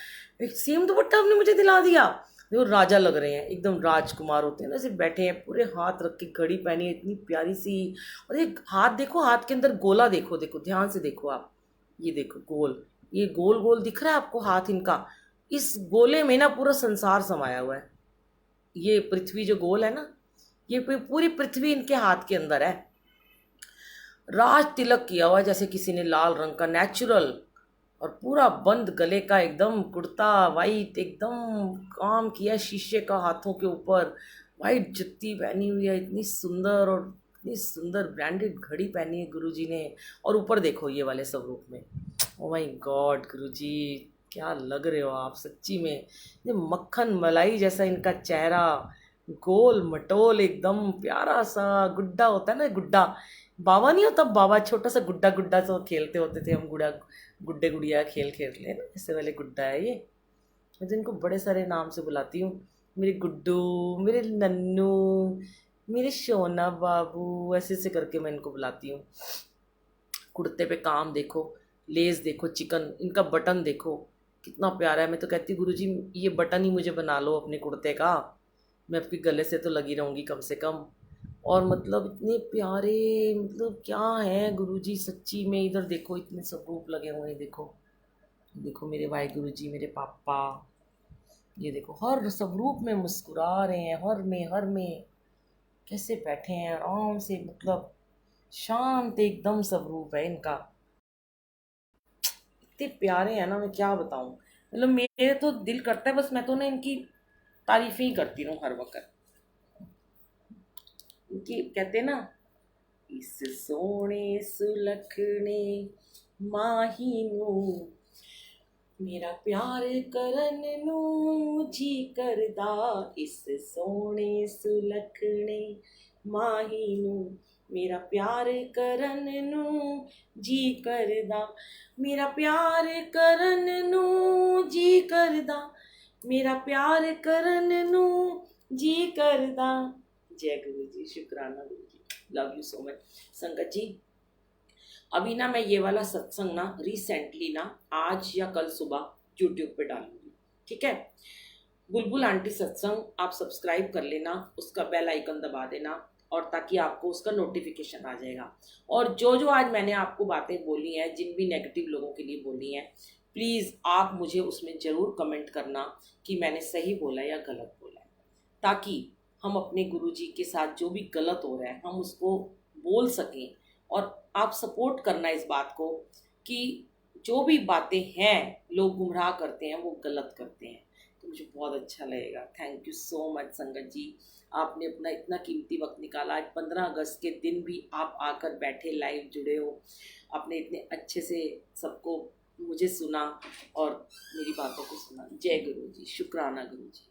एक सेम दुपट्टा आपने मुझे दिला दिया। देखो राजा लग रहे हैं, एकदम राजकुमार होते हैं ना, सिर्फ बैठे हैं, पूरे हाथ रख के घड़ी पहनी है इतनी प्यारी सी। और एक हाथ देखो, हाथ के अंदर गोला देखो, देखो ध्यान से देखो आप, ये देखो गोल, ये गोल गोल दिख रहा है आपको हाथ इनका, इस गोले में ना पूरा संसार समाया हुआ है। ये पृथ्वी जो गोल है ना, ये पूरी पृथ्वी इनके हाथ के अंदर है। राज तिलक किया हुआ है जैसे किसी ने लाल रंग का, नेचुरल, और पूरा बंद गले का एकदम कुर्ता वाइट, एकदम काम किया शीशे का हाथों के ऊपर, वाइट जुत्ती पहनी हुई है इतनी सुंदर, और इतनी सुंदर ब्रांडेड घड़ी पहनी है गुरुजी ने। और ऊपर देखो ये वाले स्वरूप में, ओ माय गॉड गुरुजी क्या लग रहे हो आप सच्ची में, ये मक्खन मलाई जैसा इनका चेहरा, गोल मटोल एकदम प्यारा सा गुड्डा होता है ना, गुड्डा बाबा नहीं होता बाबा, छोटा सा गुड्डा गुड्डा सा खेलते होते थे हम, गुड़ा गुड्डे गुड़िया खेल खेलते हैं ना, इससे वाले गुड्डा है ये। मैं तो इनको बड़े सारे नाम से बुलाती हूँ, मेरे गुड्डू, मेरे नन्नू, मेरे सोना बाबू, ऐसे ऐसे करके मैं इनको बुलाती हूँ। कुर्ते पे काम देखो, लेस देखो, चिकन, इनका बटन देखो कितना प्यारा है। मैं तो कहती हूँ गुरुजी ये बटन ही मुझे बना लो अपने कुर्ते का, मैं आपके गले से तो लगी रहूँगी कम से कम। और मतलब इतने प्यारे, मतलब क्या है गुरुजी सच्ची में। इधर देखो इतने स्वरूप लगे हुए हैं, देखो देखो मेरे भाई गुरुजी, मेरे पापा, ये देखो हर स्वरूप में मुस्कुरा रहे हैं, हर में कैसे बैठे हैं आराम से, मतलब शांत एकदम स्वरूप है इनका। इतने प्यारे हैं ना, मैं क्या बताऊं। मतलब मेरे तो दिल करता है बस मैं तो ना इनकी तारीफें ही करती रहूं हर वक्त। इनकी कहते हैं ना, इस सोने सुलखने माही नू, मेरा प्यार करन नू जी करदा, इस सोने सुलखने माही नू, मेरा प्यार करन नू जी करदा, मेरा प्यार करन नू जी करदा, मेरा प्यार करन नू जी करदा। जय गुरु जी, शुक्राना गुरु जी, लव यू सो मच। संगत जी अभी ना मैं ये वाला सत्संग ना रिसेंटली ना आज या कल सुबह यूट्यूब पे डालूंगी, ठीक है। बुलबुल आंटी सत्संग आप सब्सक्राइब कर लेना, उसका बेल आइकन दबा देना, और ताकि आपको उसका नोटिफिकेशन आ जाएगा। और जो जो आज मैंने आपको बातें बोली हैं, जिन भी नेगेटिव लोगों के लिए बोली हैं, प्लीज़ आप मुझे उसमें ज़रूर कमेंट करना कि मैंने सही बोला या गलत बोला है, ताकि हम अपने गुरुजी के साथ जो भी गलत हो रहा है हम उसको बोल सकें। और आप सपोर्ट करना इस बात को कि जो भी बातें हैं लोग गुमराह करते हैं वो गलत करते हैं, तो मुझे बहुत अच्छा लगेगा। थैंक यू सो मच संगत जी, आपने अपना इतना कीमती वक्त निकाला। आज 15 अगस्त के दिन भी आप आकर बैठे, लाइव जुड़े हो, आपने इतने अच्छे से सबको मुझे सुना और मेरी बातों को सुना। जय गुरु जी, शुक्राना गुरु जी।